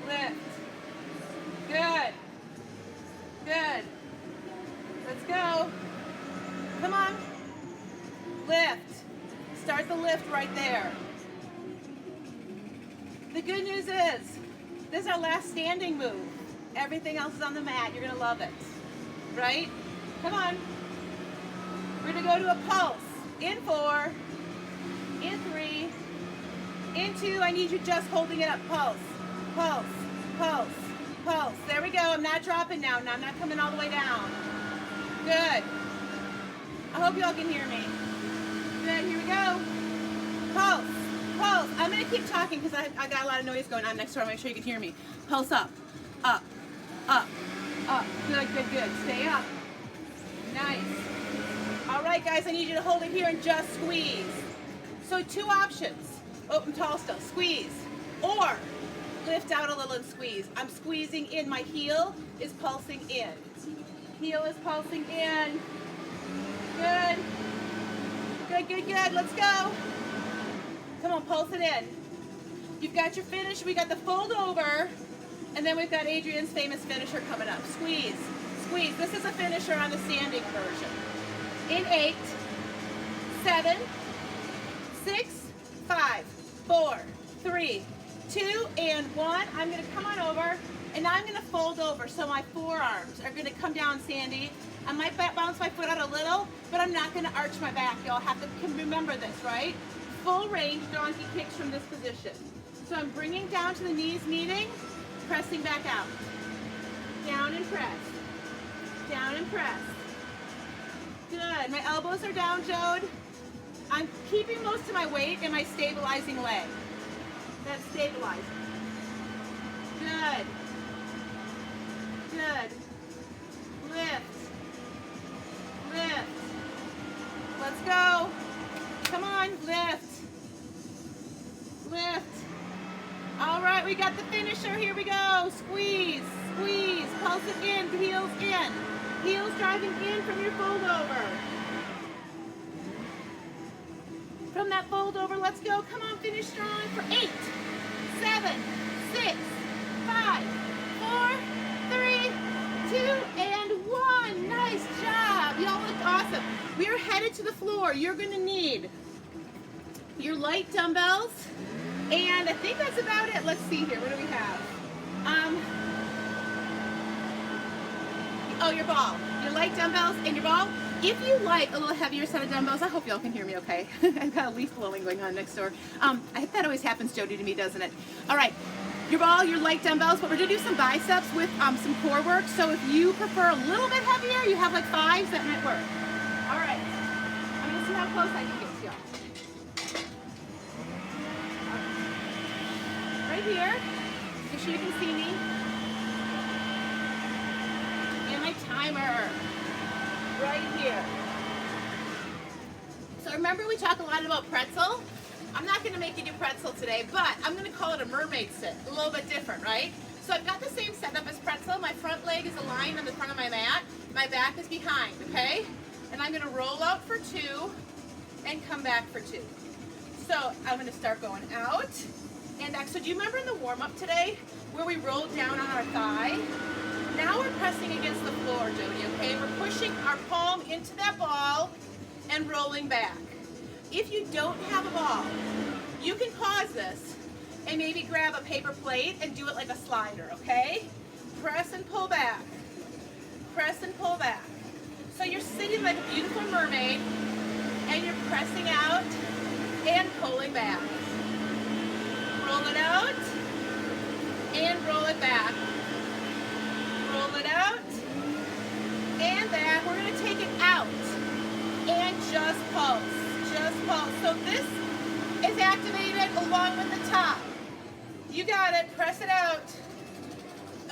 Lift. Good. Good. Let's go. Come on. Lift. Start the lift right there. The good news is, this is our last standing move. Everything else is on the mat. You're going to love it. Right? Come on. We're going to go to a pulse. In 4. In 3. In 2. I need you just holding it up. Pulse. Pulse. Pulse. Pulse. There we go. I'm not dropping now. Now I'm not coming all the way down. Good. I hope you all can hear me. Good. Here we go. Pulse. Pulse. I'm going to keep talking because I got a lot of noise going on next door. I'll make sure you can hear me. Pulse up. Up. Up. Up. Good, good, good. Stay up. Nice. All right, guys. I need you to hold it here and just squeeze. So 2 options. Oh, I'm tall still. Squeeze. Or lift out a little and squeeze. I'm squeezing in. My heel is pulsing in. Heel is pulsing in. Good. Good, good, good. Let's go. Come on, pulse it in. You've got your finish. We got the fold over. And then we've got Adrienne's famous finisher coming up. Squeeze. Squeeze. This is a finisher on the standing version. In 8, 7, 6, 5, 4, 3, 2, and 1. I'm going to come on over, and now I'm going to fold over. So my forearms are going to come down, Sandy. I might bounce my foot out a little, but I'm not going to arch my back. Y'all have to remember this, right? Full range donkey kicks from this position. So I'm bringing down to the knees meeting, pressing back out. Down and press. Down and press. Good. My elbows are down, Jode. I'm keeping most of my weight in my stabilizing leg. That's stabilizing. Good. Good. Lift. Lift. Let's go. Come on, lift. Lift. All right, we got the finisher. Here we go. Squeeze, squeeze. Pulse it in. Heels in. Heels driving in from your fold over. From that fold over, let's go. Come on, finish strong for 8, 7, 6, 5, 4, 3, 2, and 1. Nice job. Y'all look awesome. We are headed to the floor. You're going to need your light dumbbells. And I think that's about it. Let's see here. What do we have? Oh, your ball. Your light dumbbells and your ball. If you like a little heavier set of dumbbells, I hope y'all can hear me okay. I've got a leaf blowing going on next door. That always happens, Jody, to me, doesn't it? All right. Your ball, your light dumbbells, but we're going to do some biceps with some core work. So if you prefer a little bit heavier, you have like 5s, that might work. All right. I'm going to see how close I can get to y'all. Right here. Make sure you can see me. And my timer. Right here. So remember we talk a lot about pretzel? I'm not going to make you do pretzel today, but I'm going to call it a mermaid sit. A little bit different, right? So I've got the same setup as pretzel. My front leg is aligned on the front of my mat. My back is behind, okay? And I'm gonna roll out for 2 and come back for 2. So I'm gonna start going out and back. So do you remember in the warm-up today where we rolled down on our thigh? Now we're pressing against the floor, Jody, okay? We're pushing our palm into that ball and rolling back. If you don't have a ball, you can pause this and maybe grab a paper plate and do it like a slider, okay? Press and pull back. Press and pull back. So you're sitting like a beautiful mermaid and you're pressing out and pulling back. Roll it out and roll it back. Roll it out and back. We're going to take it out and just pulse. Just pulse. So this is activated along with the top. You got it. Press it out.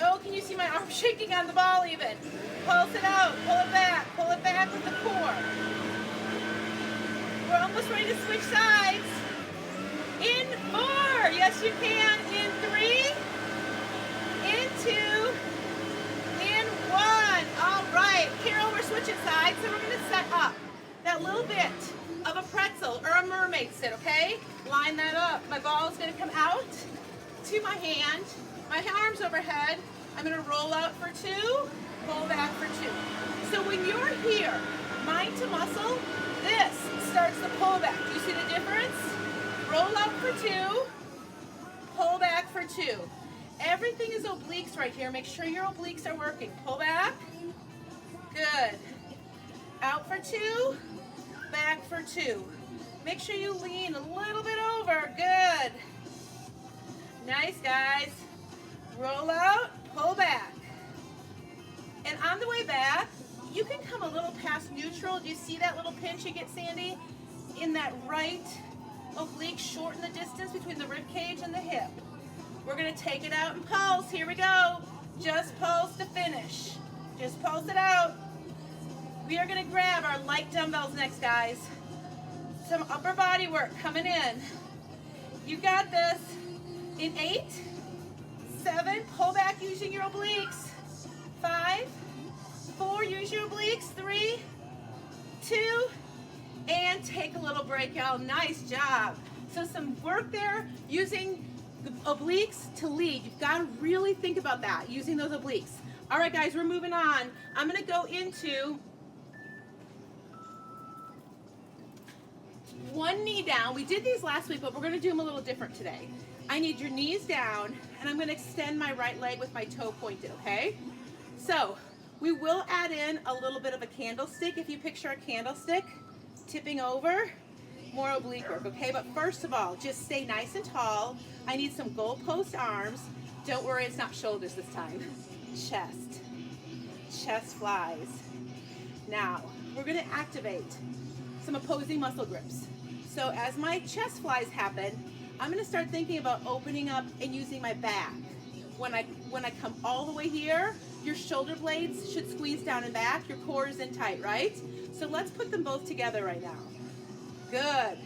Oh, can you see my arm shaking on the ball even? Pulse it out. Pull it back. Pull it back with the core. We're almost ready to switch sides. In 4. Yes, you can. In 3. In 2. In 1. All right. Carol, we're switching sides, so we're going to set up that little bit of a pretzel or a mermaid sit, okay? Line that up. My ball is going to come out to my hand. My arms overhead. I'm going to roll out for 2, pull back for 2. So when you're here, mind to muscle, this starts the pull back. Do you see the difference? Roll out for 2, pull back for 2. Everything is obliques right here. Make sure your obliques are working. Pull back. Good. Out for 2, back for 2. Make sure you lean a little bit over. Good. Nice, guys. Roll out, pull back. And on the way back, you can come a little past neutral. Do you see that little pinch you get, Sandy? In that right oblique, shorten the distance between the rib cage and the hip. We're gonna take it out and pulse. Here we go. Just pulse to finish. Just pulse it out. We are gonna grab our light dumbbells next, guys. Some upper body work coming in. You got this. In 8, 7, pull back using your obliques. 5, 4, use your obliques. 3, 2, and take a little break, y'all. Nice job. So some work there using the obliques to lead. You've got to really think about that, using those obliques. All right, guys, we're moving on. I'm going to go into one knee down. We did these last week, but we're going to do them a little different today. I need your knees down, and I'm going to extend my right leg with my toe pointed, okay? So we will add in a little bit of a candlestick. If you picture a candlestick tipping over, more oblique work, okay? But first of all, just stay nice and tall. I need some goalpost arms. Don't worry, it's not shoulders this time. Chest. Chest flies. Now, we're going to activate some opposing muscle grips. So as my chest flies happen, I'm going to start thinking about opening up and using my back. When I come all the way here, your shoulder blades should squeeze down and back. Your core is in tight, right? So let's put them both together right now. Good.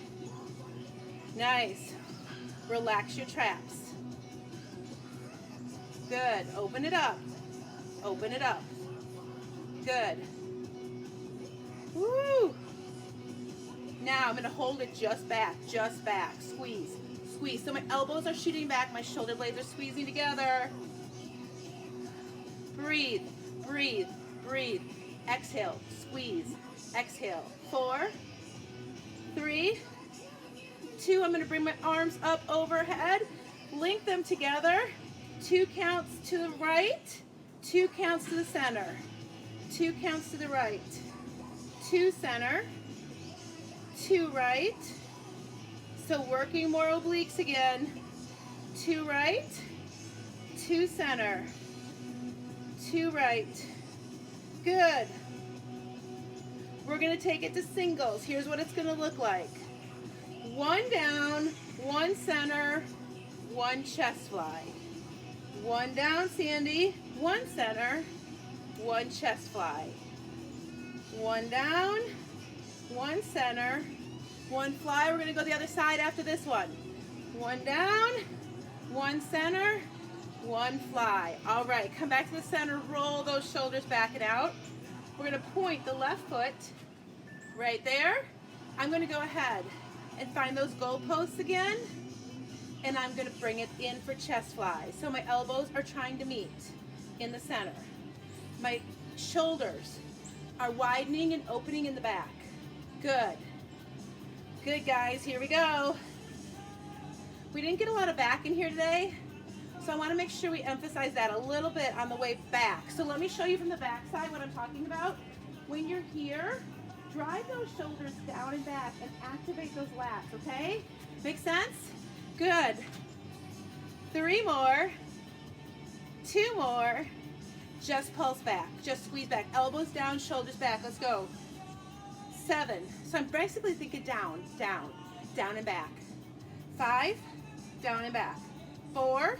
Nice. Relax your traps. Good. Open it up. Open it up. Good. Woo! Now I'm going to hold it just back. Squeeze. Squeeze. So my elbows are shooting back, my shoulder blades are squeezing together. Breathe, breathe, breathe. Exhale, squeeze, exhale. 4, 3, 2. I'm going to bring my arms up overhead, link them together. 2 counts to the right, 2 counts to the center, 2 counts to the right, 2 center, 2 right. So working more obliques again. 2 right, 2 center, 2 right. Good. We're going to take it to singles. Here's what it's going to look like. 1 down, 1 center, 1 chest fly. 1 down, Sandy, 1 center, 1 chest fly. 1 down, 1 center, 1 fly. We're going to go the other side after this one. 1 down, 1 center, One fly. All right, come back to the center, roll those shoulders back and out. We're gonna point the left foot right there. I'm gonna go ahead and find those goalposts again, and I'm gonna bring it in for chest fly. So my elbows are trying to meet in the center. My shoulders are widening and opening in the back. Good. Good, guys, here we go. We didn't get a lot of back in here today, so I want to make sure we emphasize that a little bit on the way back. So let me show you from the back side what I'm talking about. When you're here, drive those shoulders down and back and activate those lats, okay? Make sense? Good. 3 more. 2 more. Just pulse back. Just squeeze back. Elbows down, shoulders back. Let's go. 7. So I'm basically thinking down, down, down and back. 5, down and back. 4,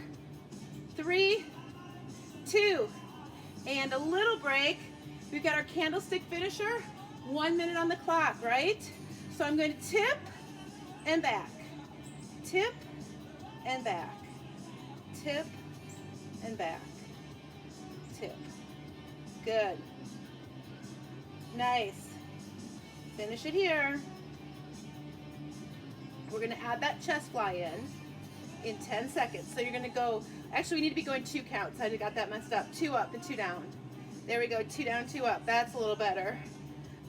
3, 2, and a little break. We've got our candlestick finisher. 1 minute on the clock, right? So I'm going to tip and back. Tip and back. Tip and back. Tip. Good. Nice. Finish it here. We're going to add that chest fly in 10 seconds. So you're going to go, actually we need to be going 2 counts. I got that messed up. 2 up and 2 down. There we go. 2 down, 2 up. That's a little better.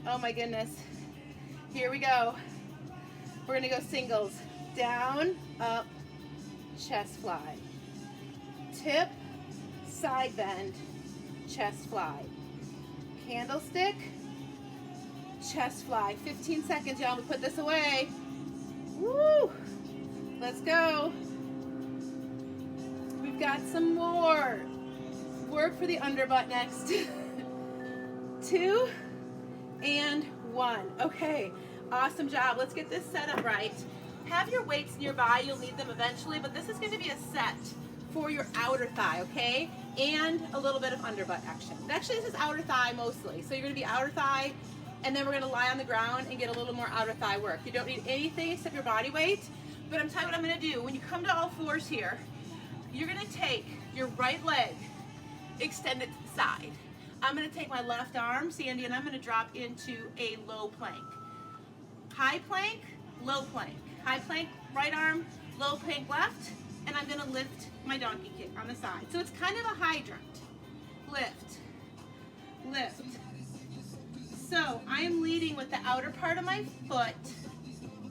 Oh my goodness. Here we go. We're going to go singles. Down, up, chest fly. Tip, side bend, chest fly. Candlestick, chest fly. 15 seconds, y'all. We put this away. Woo! Let's go. We've got some more work for the underbutt next. 2 and 1. Okay, awesome job. Let's get this set up right. Have your weights nearby. You'll need them eventually, but this is going to be a set for your outer thigh, okay? And a little bit of underbutt action. Actually, this is outer thigh mostly. So you're going to be outer thigh, and then we're going to lie on the ground and get a little more outer thigh work. You don't need anything except your body weight, but I'm telling you what I'm going to do. When you come to all fours here, you're going to take your right leg, extend it to the side. I'm going to take my left arm, Sandy, and I'm going to drop into a low plank. High plank, low plank. High plank, right arm, low plank left, and I'm going to lift my donkey kick on the side. So it's kind of a hydrant. Lift, lift. So I am leading with the outer part of my foot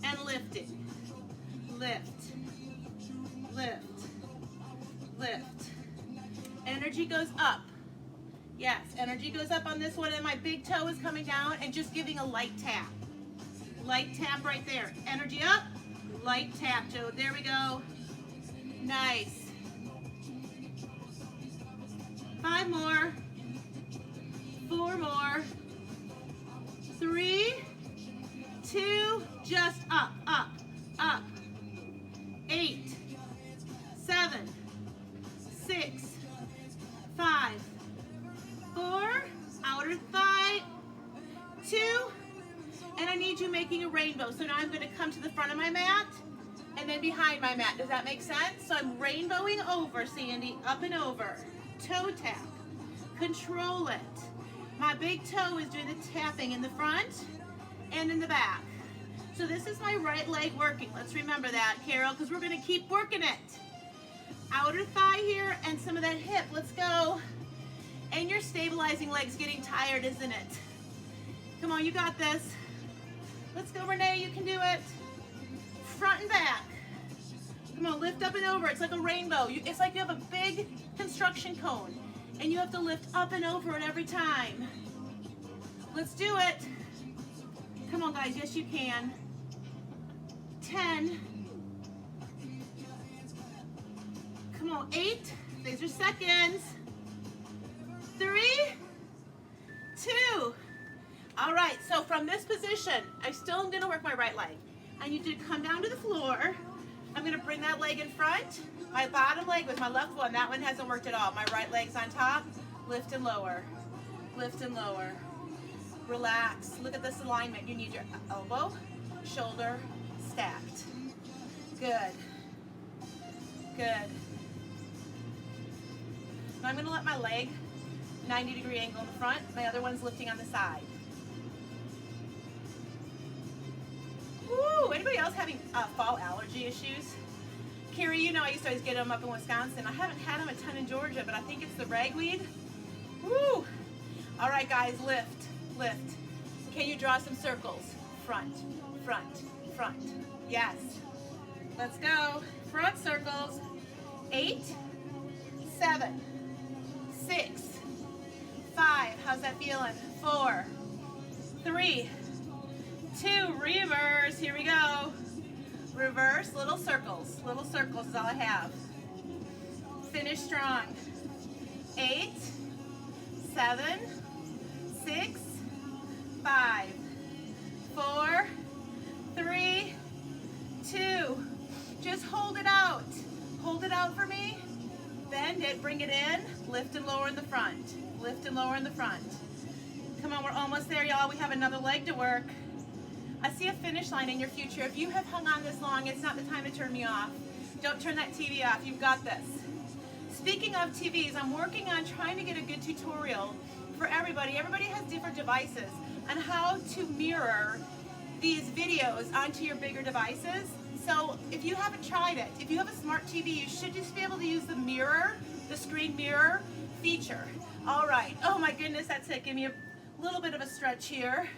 and lifting. Lift, lift, lift. Energy goes up. Yes, energy goes up on this one, and my big toe is coming down and just giving a light tap. Light tap right there. Energy up, light tap, Joe. There we go. Nice. 5 more. 4 more. 3, 2, just up, up, up. 8, 7, 6, 5, 4, outer thigh, 2, and I need you making a rainbow. So now I'm going to come to the front of my mat and then behind my mat. Does that make sense? So I'm rainbowing over, Sandy, up and over. Toe tap. Control it. My big toe is doing the tapping in the front and in the back. So this is my right leg working. Let's remember that, Carol, because we're going to keep working it. Outer thigh here and some of that hip. Let's go. And your stabilizing leg's getting tired, isn't it? Come on, you got this. Let's go, Renee, you can do it. Front and back. Come on, lift up and over. It's like a rainbow. It's like you have a big construction cone, and you have to lift up and over it every time. Let's do it. Come on, guys. Yes, you can. 10. Come on, 8. These are seconds. 3, 2. All right, so from this position, I still am going to work my right leg. I need you to come down to the floor. I'm going to bring that leg in front. My bottom leg with my left one, that one hasn't worked at all. My right leg's on top. Lift and lower. Lift and lower. Relax. Look at this alignment. You need your elbow, shoulder, stacked. Good. Good. I'm gonna let my leg 90-degree angle in the front. My other one's lifting on the side. Woo! Anybody else having fall allergy issues? Carrie, you know I used to always get them up in Wisconsin. I haven't had them a ton in Georgia, but I think it's the ragweed. Woo! All right, guys, lift, lift. Can you draw some circles? Front, front, front. Yes. Let's go. Front circles. 8, 7, 6, 5. How's that feeling? 4, 3, 2. Reverse. Here we go. Reverse. Little circles. Little circles is all I have. Finish strong. 8, 7, 6, 5, 4, 3, 2. Just hold it out. Hold it out for me. Bend it, bring it in. Lift and lower in the front. Lift and lower in the front. Come on, we're almost there, y'all. We have another leg to work. I see a finish line in your future. If you have hung on this long, it's not the time to turn me off. Don't turn that TV off. You've got this. Speaking of TVs, I'm working on trying to get a good tutorial for everybody. Everybody has different devices on how to mirror these videos onto your bigger devices. So if you haven't tried it, if you have a smart TV, you should just be able to use the mirror, the screen mirror feature. All right. Oh my goodness, that's it. Give me a little bit of a stretch here.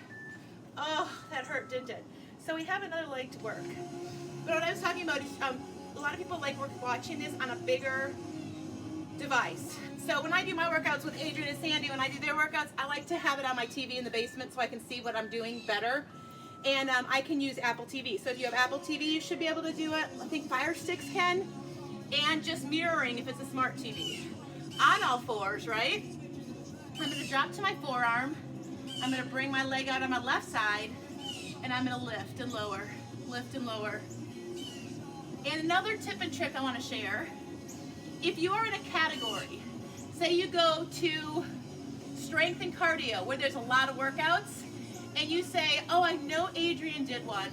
Oh, that hurt, didn't it? So we have another leg to work. But what I was talking about is a lot of people like watching this on a bigger device. So when I do my workouts with Adrian and Sandy, when I do their workouts, I like to have it on my TV in the basement so I can see what I'm doing better. And I can use Apple TV. So if you have Apple TV, you should be able to do it. I think Fire Sticks can. And just mirroring if it's a smart TV. On all fours, right? I'm going to drop to my forearm. I'm going to bring my leg out on my left side. And I'm going to lift and lower. Lift and lower. And another tip and trick I want to share. If you are in a category, say you go to strength and cardio where there's a lot of workouts, and you say, oh, I know Adrian did one,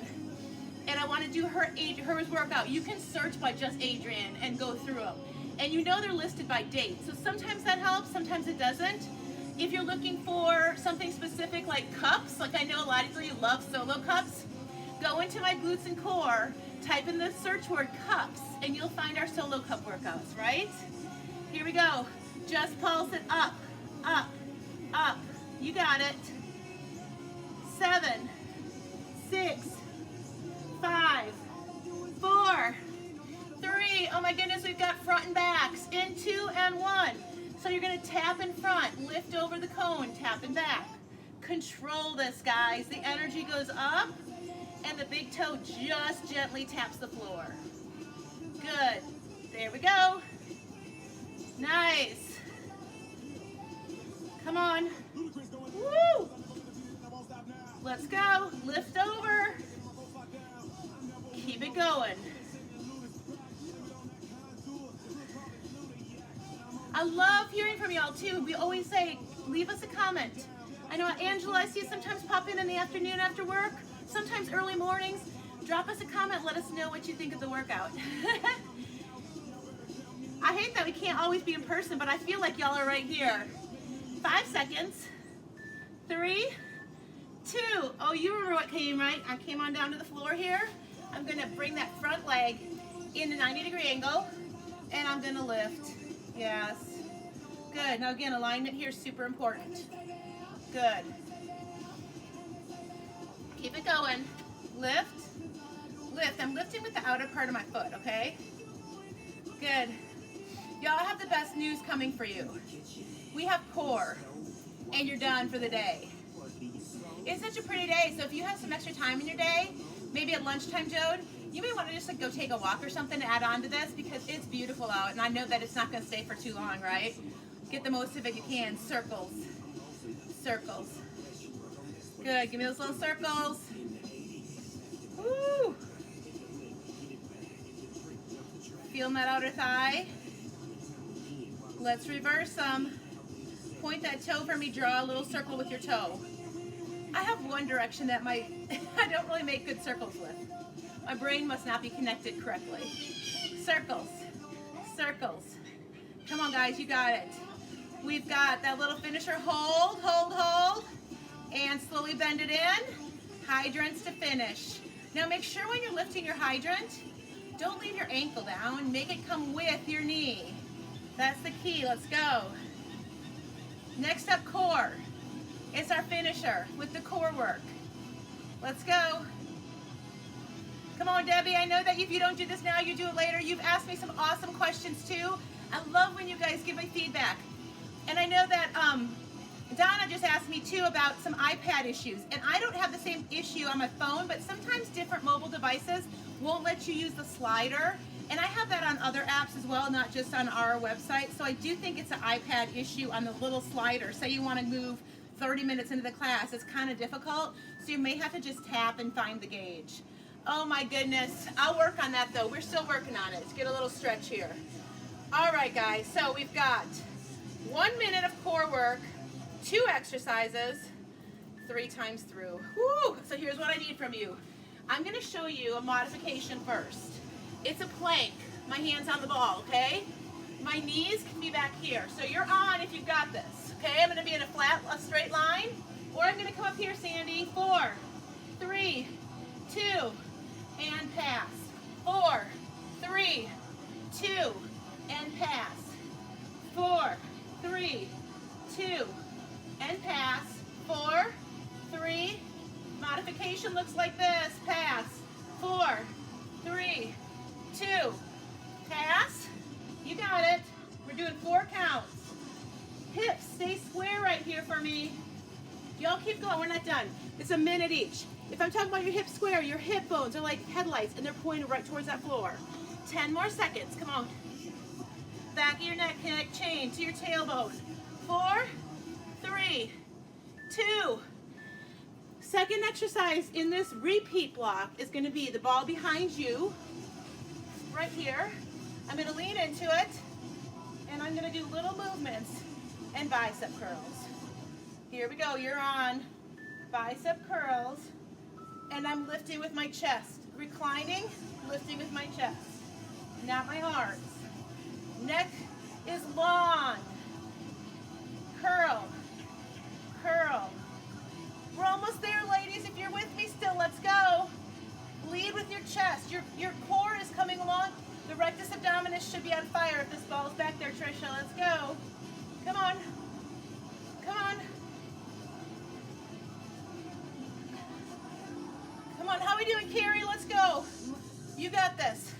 and I want to do hers workout. You can search by just Adrian and go through them. And you know they're listed by date. So sometimes that helps, sometimes it doesn't. If you're looking for something specific like cups, like I know a lot of you love solo cups, go into my glutes and core, type in the search word cups, and you'll find our solo cup workouts, right? Here we go. Just pulse it up, up, up. You got it. 7, 6, 5, 4, 3. Oh my goodness, we've got front and backs in 2 and 1. So you're going to tap in front, lift over the cone, tap and back. Control this, guys. The energy goes up and the big toe just gently taps the floor. Good. There we go. Nice. Come on. Woo! Let's go. Lift over. Keep it going. I love hearing from y'all too. We always say, leave us a comment. I know Angela, I see you sometimes pop in the afternoon after work, sometimes early mornings. Drop us a comment, let us know what you think of the workout. I hate that we can't always be in person, but I feel like y'all are right here. 5 seconds. 3, 2. Oh, you remember what came, right? I came on down to the floor here. I'm gonna bring that front leg in a 90-degree angle, and I'm gonna lift. Yes. Good. Now again, alignment here is super important. Good. Keep it going. Lift. Lift. I'm lifting with the outer part of my foot, okay? Good. Y'all have the best news coming for you. We have core, and you're done for the day. It's such a pretty day, so if you have some extra time in your day, maybe at lunchtime, Jode, you may want to just like go take a walk or something to add on to this because it's beautiful out, and I know that it's not going to stay for too long, right? Get the most of it you can. Circles. Circles. Good. Give me those little circles. Woo! Feeling that outer thigh. Let's reverse them. Point that toe for me. Draw a little circle with your toe. I have one direction that I don't really make good circles with. My brain must not be connected correctly. Circles. Circles. Come on, guys. You got it. We've got that little finisher, hold, hold, hold, and slowly bend it in. Hydrants to finish. Now make sure when you're lifting your hydrant, don't leave your ankle down. Make it come with your knee. That's the key. Let's go. Next up, core. It's our finisher with the core work. Let's go. Come on, Debbie. I know that if you don't do this now, you do it later. You've asked me some awesome questions too. I love when you guys give me feedback. And I know that Donna just asked me too about some iPad issues. And I don't have the same issue on my phone, but sometimes different mobile devices won't let you use the slider. And I have that on other apps as well, not just on our website. So I do think it's an iPad issue on the little slider. Say you want to move 30 minutes into the class, it's kind of difficult. So you may have to just tap and find the gauge. Oh my goodness. I'll work on that though. We're still working on it. Let's get a little stretch here. All right, guys. So we've got 1 minute of core work, 2 exercises, 3 times through. Woo! So here's what I need from you. I'm going to show you a modification first. It's a plank. My hand's on the ball, okay? My knees can be back here. So you're on if you've got this, okay? I'm going to be in a straight line, or I'm going to come up here, Sandy. 4, 3, 2, and pass. 4, 3, 2, and pass. 4, 3, 2, and pass. 4, 3, modification looks like this. Pass. 4, 3, 2, pass. You got it. We're doing 4 counts. Hips, stay square right here for me. Y'all keep going. We're not done. It's a minute each. If I'm talking about your hips square, your hip bones are like headlights and they're pointed right towards that floor. 10 more seconds. Come on. Back of your neck chain to your tailbone. 4, 3, 2. Second exercise in this repeat block is going to be the ball behind you, right here. I'm going to lean into it, and I'm going to do little movements and bicep curls. Here we go. You're on bicep curls, and I'm lifting with my chest. Reclining, lifting with my chest, not my arms. Neck is long. Curl, curl. We're almost there, ladies. If you're with me still, let's go. Lead with your chest. Your core is coming along. The rectus abdominis should be on fire if this ball's back there, Trisha. Let's go. Come on. Come on. Come on. How are we doing, Carrie? Let's go. You got this.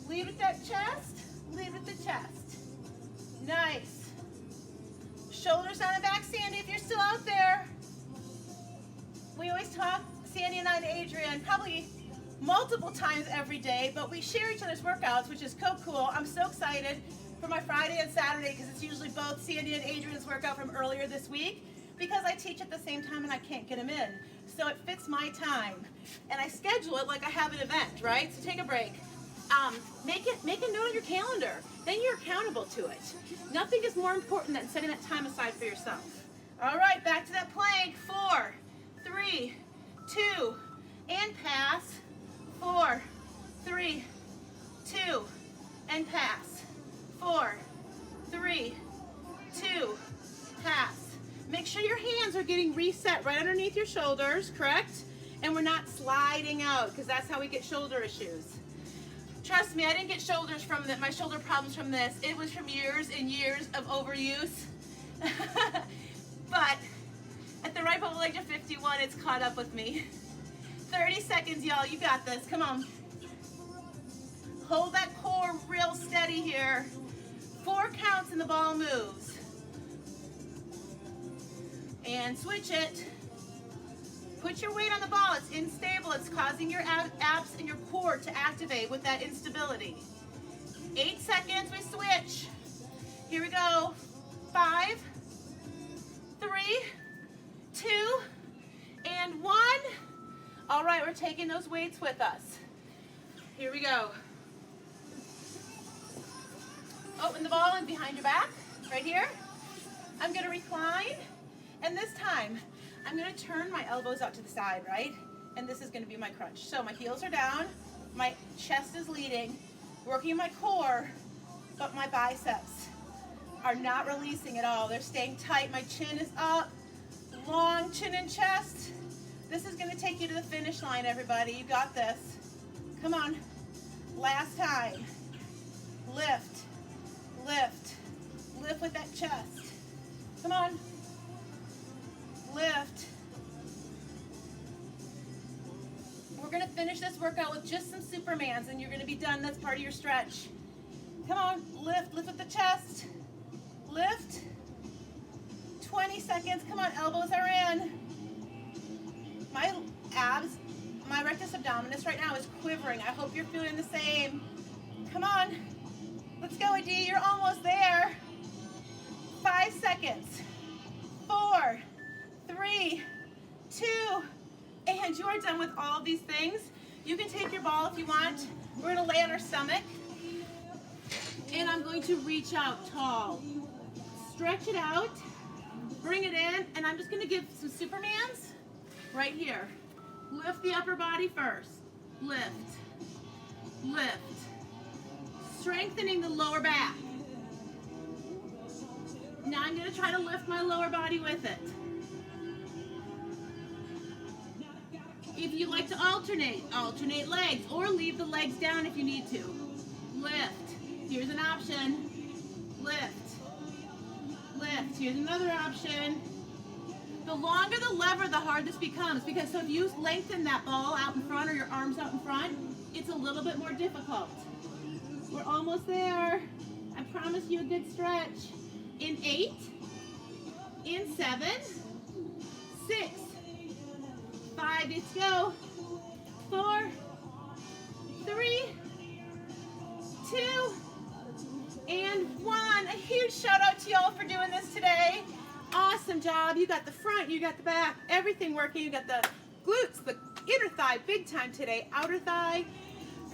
Lead with that chest. Lead with the chest. Nice. Shoulders on the back, Sandy, if you're still out there. We always talk, Sandy and I and Adrian, probably multiple times every day, but we share each other's workouts, which is so cool. I'm so excited for my Friday and Saturday because it's usually both Sandy and Adrian's workout from earlier this week because I teach at the same time and I can't get them in. So it fits my time. And I schedule it like I have an event, right? So take a break. Make a note on your calendar. Then you're accountable to it. Nothing is more important than setting that time aside for yourself. All right, back to that plank. 4, 3, 2, and pass. 4, 3, 2, and pass. 4, 3, 2, pass. Make sure your hands are getting reset right underneath your shoulders, correct? And we're not sliding out because that's how we get shoulder issues. Trust me, I didn't get my shoulder problems from this. It was from years and years of overuse. But at the ripe old age of 51, it's caught up with me. 30 seconds, y'all. You got this. Come on. Hold that core real steady here. 4 counts and the ball moves. And switch it. Put your weight on the ball. It's unstable. It's causing your abs and your core to activate with that instability. 8 seconds. We switch. Here we go. 5, 3, 2, and 1. All right, we're taking those weights with us. Here we go. Open the ball and behind your back, right here. I'm going to recline, and this time, I'm going to turn my elbows out to the side, right? And this is going to be my crunch. So my heels are down, my chest is leading, working my core, but my biceps are not releasing at all. They're staying tight. My chin is up. Long chin and chest. This is going to take you to the finish line, everybody. You got this. Come on. Last time. Lift. Lift. Lift with that chest. Come on. Lift. We're going to finish this workout with just some Supermans, and you're going to be done. That's part of your stretch. Come on. Lift. Lift with the chest. Lift. 20 seconds. Come on. Elbows are in. My abs, my rectus abdominis right now is quivering. I hope you're feeling the same. Come on. Let's go, Adi. You're almost there. 5 seconds. 4, 3, 2, and you are done with all of these things. You can take your ball if you want. We're going to lay on our stomach. And I'm going to reach out tall. Stretch it out. Bring it in. And I'm just going to give some Supermans right here. Lift the upper body first. Lift. Lift. Strengthening the lower back. Now I'm going to try to lift my lower body with it. If you like to alternate legs, or leave the legs down if you need to. Lift. Here's an option. Lift. Lift. Here's another option. The longer the lever, the harder this becomes, because so if you lengthen that ball out in front or your arms out in front, it's a little bit more difficult. We're almost there. I promise you a good stretch. In 8, in 7, 6, 5, let's go. 4, 3, 2, and 1. A huge shout out to y'all for doing this today. Awesome job. You got the front, you got the back, everything working. You got the glutes, the inner thigh, big time today. Outer thigh.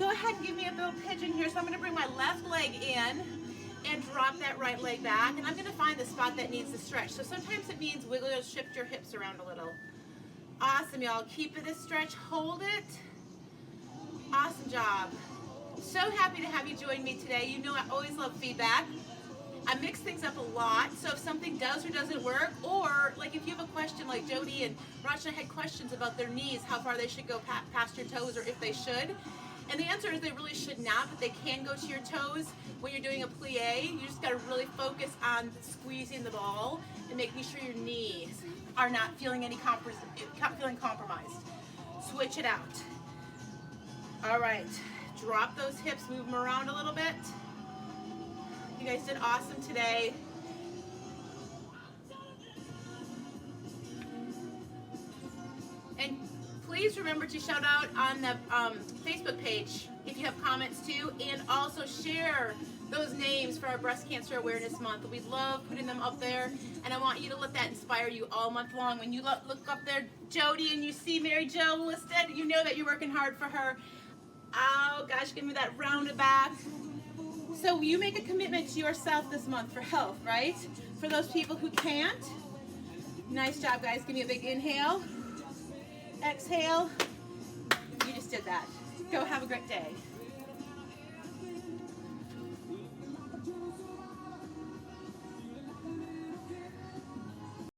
Go ahead and give me a little pigeon here. So I'm going to bring my left leg in and drop that right leg back. And I'm going to find the spot that needs to stretch. So sometimes it means wiggle or shift your hips around a little. Awesome, y'all. Keep it a stretch. Hold it. Awesome job. So happy to have you join me today. You know I always love feedback. I mix things up a lot, so if something does or doesn't work, or like if you have a question, like Jody and Rachna had questions about their knees, how far they should go past your toes, or if they should. And the answer is they really should not, but they can go to your toes when you're doing a plie. You just got to really focus on squeezing the ball and making sure your knees are not feeling compromised. Switch it out. All right, drop those hips, move them around a little bit. You guys did awesome today. And please remember to shout out on the Facebook page if you have comments too, and also share those names for our Breast Cancer Awareness Month. We love putting them up there, and I want you to let that inspire you all month long. When you look up there, Jody, and you see Mary Jo listed, you know that you're working hard for her. Oh gosh, give me that rounded back. So you make a commitment to yourself this month for health, right? For those people who can't. Nice job, guys. Give me a big inhale. Exhale. You just did that. Go have a great day.